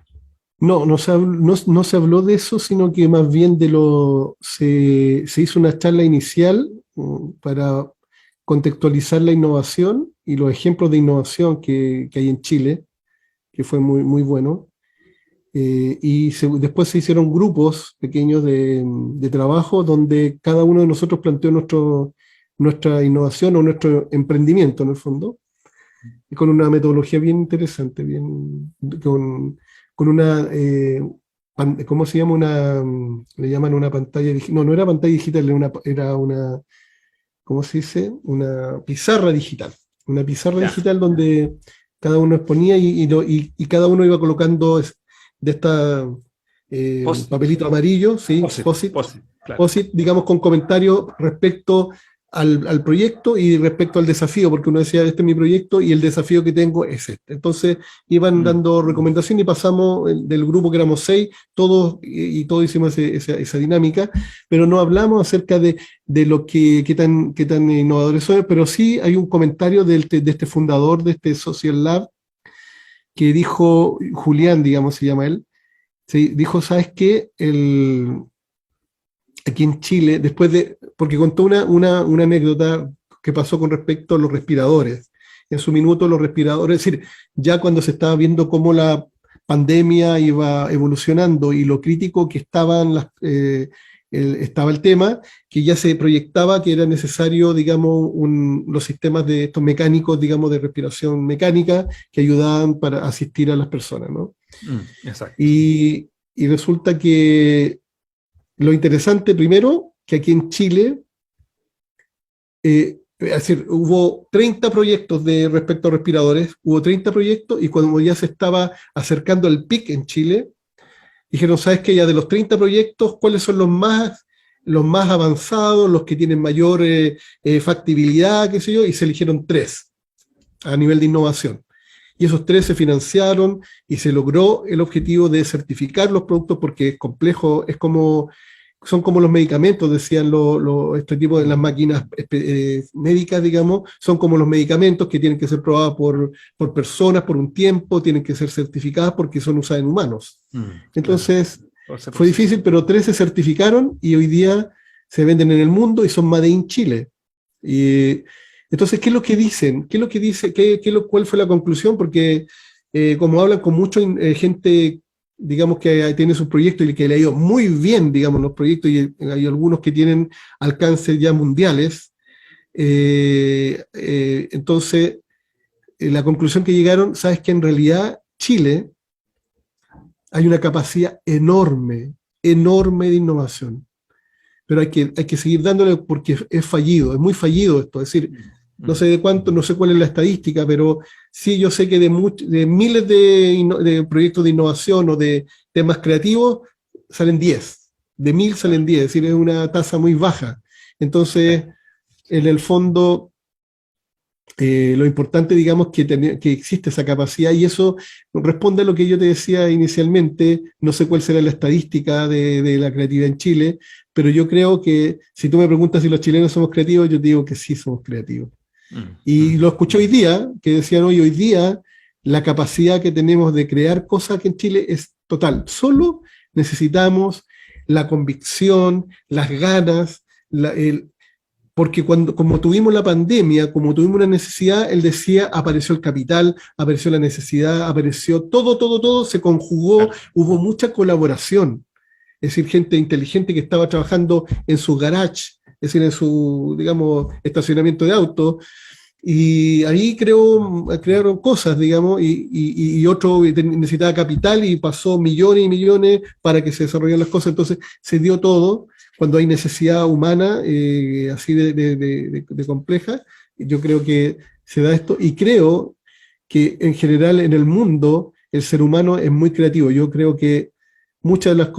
No se habló de eso, sino que más bien se hizo una charla inicial para contextualizar la innovación y los ejemplos de innovación que hay en Chile, que fue muy, muy bueno. Después se hicieron grupos pequeños de trabajo donde cada uno de nosotros planteó nuestra innovación o nuestro emprendimiento, en el fondo, y con una metodología bien interesante, con una, ¿cómo se llama? Le llaman una pantalla digital. No era pantalla digital, era una, ¿cómo se dice? Una pizarra digital. Una pizarra digital donde cada uno exponía y cada uno iba colocando de esta papelito amarillo, ¿sí? Post-it, Post-it, digamos, con comentarios respecto al proyecto y respecto al desafío, porque uno decía, este es mi proyecto y el desafío que tengo es este. Entonces iban dando recomendaciones y pasamos del grupo que éramos 6, todos y todos hicimos esa dinámica, pero no hablamos acerca de lo qué tan innovadores son, pero sí hay un comentario de este fundador de este Social Lab que dijo, Julián, digamos, se llama él, sí, dijo, ¿sabes qué? Aquí en Chile, porque contó una anécdota que pasó con respecto a los respiradores. En su minuto los respiradores, es decir, ya cuando se estaba viendo cómo la pandemia iba evolucionando y lo crítico que estaba el tema, que ya se proyectaba que era necesario, digamos, los sistemas de estos mecánicos, digamos, de respiración mecánica que ayudaban para asistir a las personas, ¿no? Exacto. Y resulta que lo interesante, primero, que aquí en Chile, es decir, hubo 30 proyectos respecto a respiradores, hubo 30 proyectos, y cuando ya se estaba acercando al pic en Chile, dijeron, ¿sabes qué? Ya de los 30 proyectos, ¿cuáles son los más avanzados, los que tienen mayor factibilidad, qué sé yo? Y se eligieron 3 a nivel de innovación. Y esos 3 se financiaron y se logró el objetivo de certificar los productos, porque es complejo, son como los medicamentos, decían este tipo de las máquinas médicas, digamos, son como los medicamentos que tienen que ser probados por personas por un tiempo, tienen que ser certificadas porque son usadas en humanos. Entonces, claro, fue difícil, pero 3 se certificaron y hoy día se venden en el mundo y son Made in Chile. Entonces, ¿qué es lo que dicen? ¿Qué es lo que dice? ¿Cuál fue la conclusión? Porque como hablan con mucha gente, digamos, que tiene sus proyectos y que le ha ido muy bien, digamos, los proyectos, y hay algunos que tienen alcances ya mundiales, entonces la conclusión que llegaron, sabes que en realidad Chile hay una capacidad enorme, enorme de innovación, pero hay que seguir dándole porque es fallido, es muy fallido esto, es decir, no sé de cuánto, no sé cuál es la estadística, pero sí yo sé que de miles de proyectos de innovación o de temas creativos salen 10, de 1000 salen 10, es decir, es una tasa muy baja. Entonces, en el fondo, lo importante, digamos, que existe esa capacidad, y eso responde a lo que yo te decía inicialmente. No sé cuál será la estadística de la creatividad en Chile, pero yo creo que si tú me preguntas si los chilenos somos creativos, yo te digo que sí somos creativos. Y lo escuché hoy día, que decían hoy día la capacidad que tenemos de crear cosas aquí en Chile es total. Solo necesitamos la convicción, las ganas, porque como tuvimos la pandemia, como tuvimos una necesidad, él decía, apareció el capital, apareció la necesidad, apareció todo, se conjugó, hubo mucha colaboración. Es decir, gente inteligente que estaba trabajando en su garage, es decir, en su, digamos, estacionamiento de autos, y ahí crearon cosas, digamos, y otro necesitaba capital y pasó millones y millones para que se desarrollaran las cosas. Entonces se dio todo cuando hay necesidad humana, así de compleja. Yo creo que se da esto, y creo que en general en el mundo el ser humano es muy creativo. Yo creo que muchas de las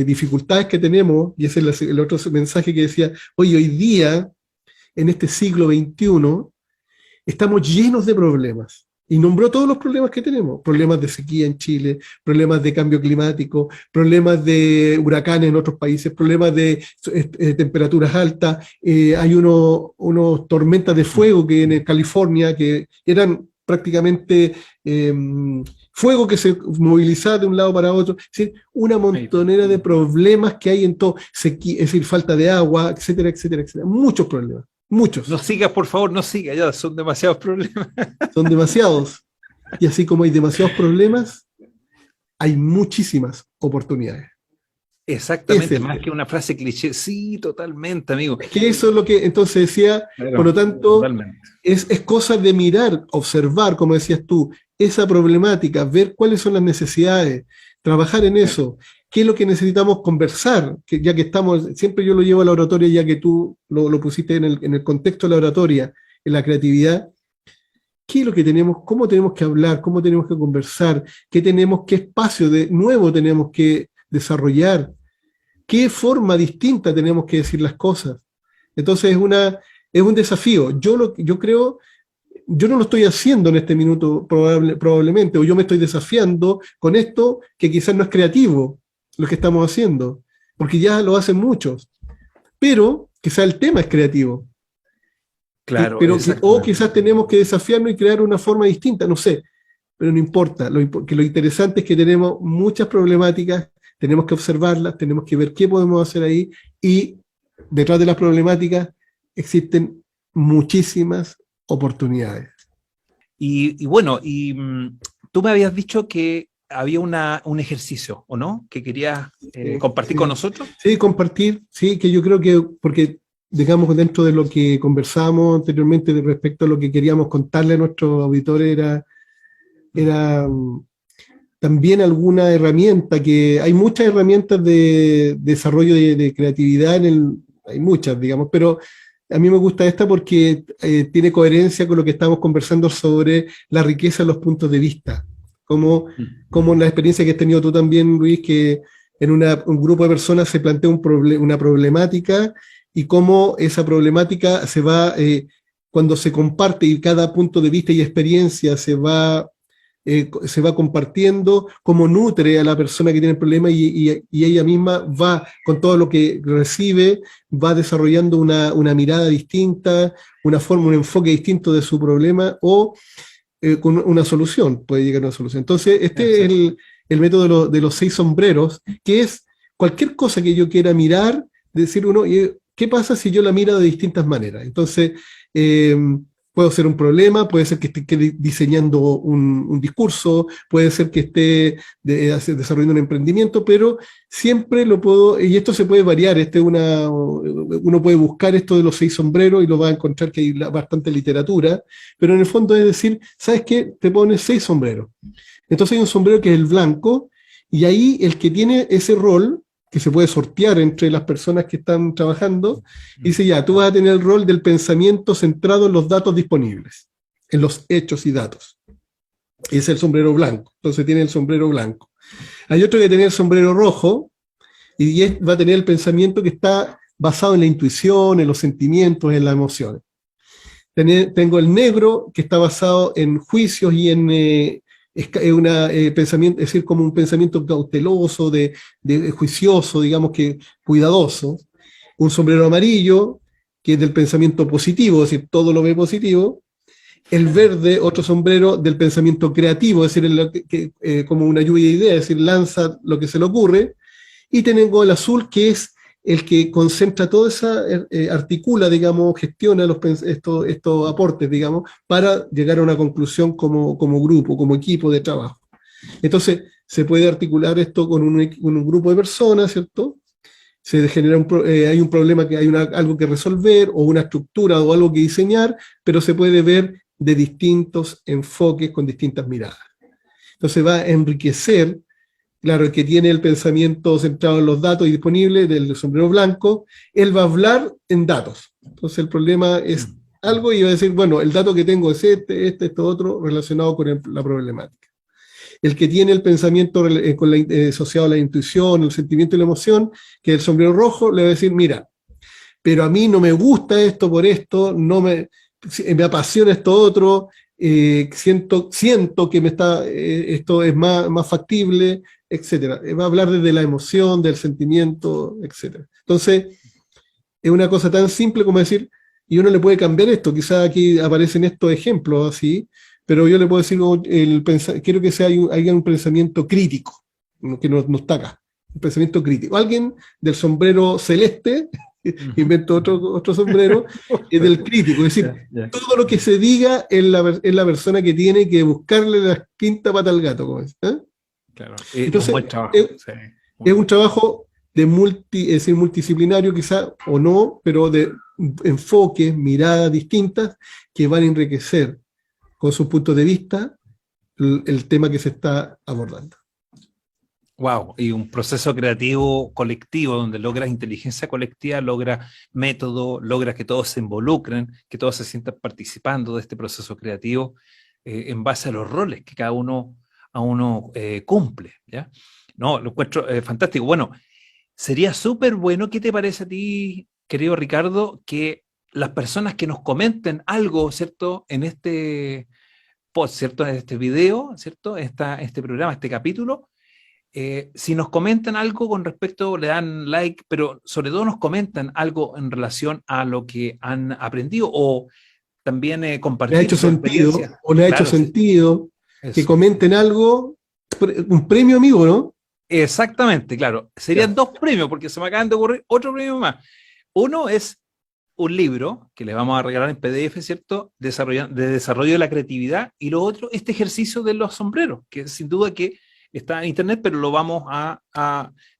dificultades que tenemos, y ese es el otro mensaje que decía, oye, hoy día, en este siglo XXI, estamos llenos de problemas. Y nombró todos los problemas que tenemos: problemas de sequía en Chile, problemas de cambio climático, problemas de huracanes en otros países, problemas de temperaturas altas, hay unos tormentas de fuego que en California, que eran prácticamente fuego que se movilizaba de un lado para otro. Es decir, una montonera de problemas que hay en todo, es decir, falta de agua, etcétera, etcétera, etcétera. Muchos problemas. Muchos. No sigas, por favor, no sigas, ya son demasiados problemas. Son demasiados. Y así como hay demasiados problemas, hay muchísimas oportunidades. Exactamente, más que una frase cliché. Sí, totalmente, amigo. Es que eso es lo que entonces decía, claro, por lo tanto, es cosa de mirar, observar, como decías tú, esa problemática, ver cuáles son las necesidades, trabajar en eso. ¿Qué es lo que necesitamos conversar? Que ya que estamos, siempre yo lo llevo a la oratoria, ya que tú lo pusiste en el contexto de la oratoria, en la creatividad. ¿Qué es lo que tenemos? ¿Cómo tenemos que hablar? ¿Cómo tenemos que conversar? ¿Qué espacio nuevo tenemos que desarrollar? ¿Qué forma distinta tenemos que decir las cosas? Entonces es un desafío. Yo creo, yo no lo estoy haciendo en este minuto probablemente, o yo me estoy desafiando con esto que quizás no es creativo lo que estamos haciendo, porque ya lo hacen muchos, pero quizás el tema es creativo. Claro, Pero o exactamente. quizás tenemos que desafiarnos y crear una forma distinta, no sé, pero no importa. Que lo interesante es que tenemos muchas problemáticas, tenemos que observarlas, tenemos que ver qué podemos hacer ahí, y detrás de las problemáticas existen muchísimas oportunidades. Y bueno, tú me habías dicho que había un ejercicio, ¿o no? Que querías compartir con Sí, nosotros. sí, compartir, sí, que yo creo que, porque digamos, dentro de lo que conversamos anteriormente respecto a lo que queríamos contarle a nuestros auditores era también alguna herramienta, que hay muchas herramientas de desarrollo de creatividad, hay muchas, digamos, pero a mí me gusta esta porque tiene coherencia con lo que estamos conversando sobre la riqueza de los puntos de vista, como la experiencia que has tenido tú también, Luis, que en un grupo de personas se plantea una problemática, y cómo esa problemática se va, cuando se comparte y cada punto de vista y experiencia se va compartiendo, cómo nutre a la persona que tiene el problema, y ella misma va, con todo lo que recibe, va desarrollando una mirada distinta, una forma, un enfoque distinto de su problema, o con una solución, puede llegar a una solución. Entonces, este es Exacto. el método de los 6 sombreros, que es cualquier cosa que yo quiera mirar, decir uno, ¿qué pasa si yo la miro de distintas maneras? Entonces, eh, puedo ser un problema, puede ser que esté diseñando un discurso, puede ser que esté desarrollando un emprendimiento, pero siempre lo puedo, y esto se puede variar, uno puede buscar esto de los 6 sombreros y lo va a encontrar que hay bastante literatura, pero en el fondo es decir, ¿sabes qué? Te pones 6 sombreros. Entonces hay un sombrero que es el blanco, y ahí el que tiene ese rol, que se puede sortear entre las personas que están trabajando, dice ya, tú vas a tener el rol del pensamiento centrado en los datos disponibles, en los hechos y datos. Es el sombrero blanco, entonces tiene el sombrero blanco. Hay otro que tiene el sombrero rojo, y va a tener el pensamiento que está basado en la intuición, en los sentimientos, en las emociones. Tengo el negro, que está basado en juicios y pensamiento, es decir, como un pensamiento cauteloso, de juicioso, digamos que cuidadoso. Un sombrero amarillo, que es del pensamiento positivo, es decir, todo lo ve positivo. El verde, otro sombrero del pensamiento creativo, es decir, como una lluvia de ideas, es decir, lanza lo que se le ocurre. Y tengo el azul, que es el que concentra toda esa, articula, digamos, gestiona estos aportes, digamos, para llegar a una conclusión como grupo, como equipo de trabajo. Entonces, se puede articular esto con un grupo de personas, ¿cierto? Se genera hay un problema, que hay algo que resolver, o una estructura o algo que diseñar, pero se puede ver de distintos enfoques con distintas miradas. Entonces va a enriquecer. Claro, el que tiene el pensamiento centrado en los datos y disponible, del sombrero blanco, él va a hablar en datos. Entonces el problema es algo, y va a decir, bueno, el dato que tengo es esto otro, relacionado con la problemática. El que tiene el pensamiento asociado a la intuición, el sentimiento y la emoción, que es el sombrero rojo, le va a decir, mira, pero a mí no me gusta esto por esto, me apasiona esto otro, siento que esto es más factible, etcétera. Va a hablar desde la emoción, del sentimiento, etcétera. Entonces, es una cosa tan simple como decir, y uno le puede cambiar esto, quizás aquí aparecen estos ejemplos así, pero yo le puedo decir, quiero que haya un pensamiento crítico, que no está acá, un pensamiento crítico. Alguien del sombrero celeste inventó otro sombrero, del crítico, es decir, Ya, ya. todo lo que se diga es la persona que tiene que buscarle la quinta pata al gato, como es, ¿eh? Claro, un Entonces, buen trabajo. Sí, muy es un bueno. trabajo es decir, multidisciplinario quizá, o no, pero de enfoques, miradas distintas, que van a enriquecer con sus puntos de vista el tema que se está abordando. Wow, y un proceso creativo colectivo donde logras inteligencia colectiva, logras método, logras que todos se involucren, que todos se sientan participando de este proceso creativo en base a los roles que cada uno cumple, ¿ya? No, lo encuentro fantástico. Bueno, sería súper bueno. ¿Qué te parece a ti, querido Ricardo, que las personas que nos comenten algo, ¿cierto? En este post, ¿cierto? En este video, ¿cierto? Este programa, este capítulo, si nos comentan algo con respecto, le dan like, pero sobre todo nos comentan algo en relación a lo que han aprendido o también Le ha compartir hecho su experiencia. sentido, o le ha hecho Claro, sí, sentido, que eso. comenten algo, un premio, amigo, ¿no? Exactamente, claro. Serían Ya. dos premios, porque se me acaban de ocurrir otro premio más. Uno es un libro que les vamos a regalar en PDF, ¿cierto? De desarrollo de la creatividad. Y lo otro, este ejercicio de los sombreros, que sin duda que está en internet, pero lo vamos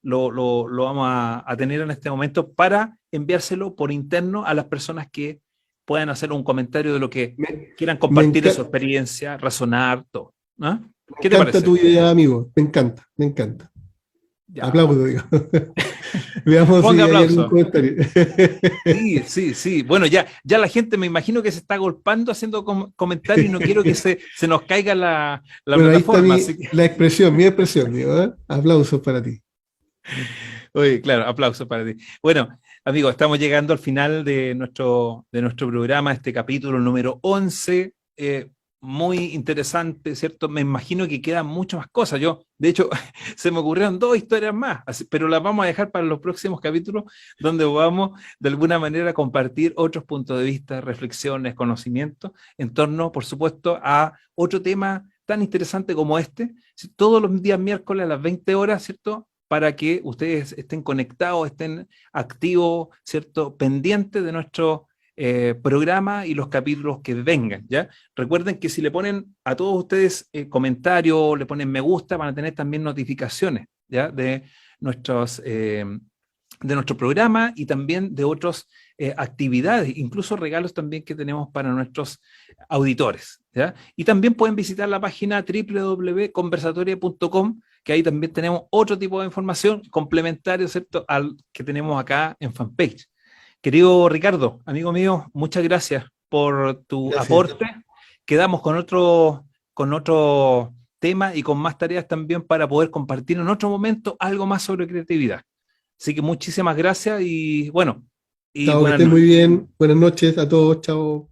lo vamos a tener en este momento para enviárselo por interno a las personas que puedan hacer un comentario de lo que Me, quieran me compartir de su enca- experiencia, razonar, todo. ¿No? Me ¿Qué te encanta parece? tu idea, amigo. Me encanta, me encanta. Ya. Aplaudo, digo. Veamos Ponga si hay algún aplauso. comentario. Sí, sí, sí. Bueno, ya la gente me imagino que se está golpeando haciendo comentarios y no quiero que se nos caiga la Bueno, ahí está plataforma. Así que, mi expresión, digo, ¿eh? Aplausos para ti. oye, claro, aplauso para ti. Bueno, amigos, estamos llegando al final de nuestro programa, este capítulo número 11. Muy interesante, ¿cierto? Me imagino que quedan muchas más cosas. Yo, de hecho, se me ocurrieron dos historias más, pero las vamos a dejar para los próximos capítulos, donde vamos de alguna manera a compartir otros puntos de vista, reflexiones, conocimientos, en torno, por supuesto, a otro tema tan interesante como este, todos los días miércoles a las 20 horas, ¿cierto? Para que ustedes estén conectados, estén activos, ¿cierto? Pendientes de nuestro programa y los capítulos que vengan, ¿ya? Recuerden que si le ponen a todos ustedes comentarios, le ponen me gusta, van a tener también notificaciones, ¿ya? Nuestros, de nuestro programa y también de otras actividades, incluso regalos también que tenemos para nuestros auditores, ¿ya? Y también pueden visitar la página www.conversatoria.com, que ahí también tenemos otro tipo de información complementario, ¿cierto?, al que tenemos acá en fanpage. Querido Ricardo, amigo mío, muchas gracias por tu Gracias. aporte. Quedamos con otro tema y con más tareas también para poder compartir en otro momento algo más sobre creatividad. Así que muchísimas gracias y bueno, y Chao, que buenas estén muy noches. bien. Buenas noches a todos. Chao.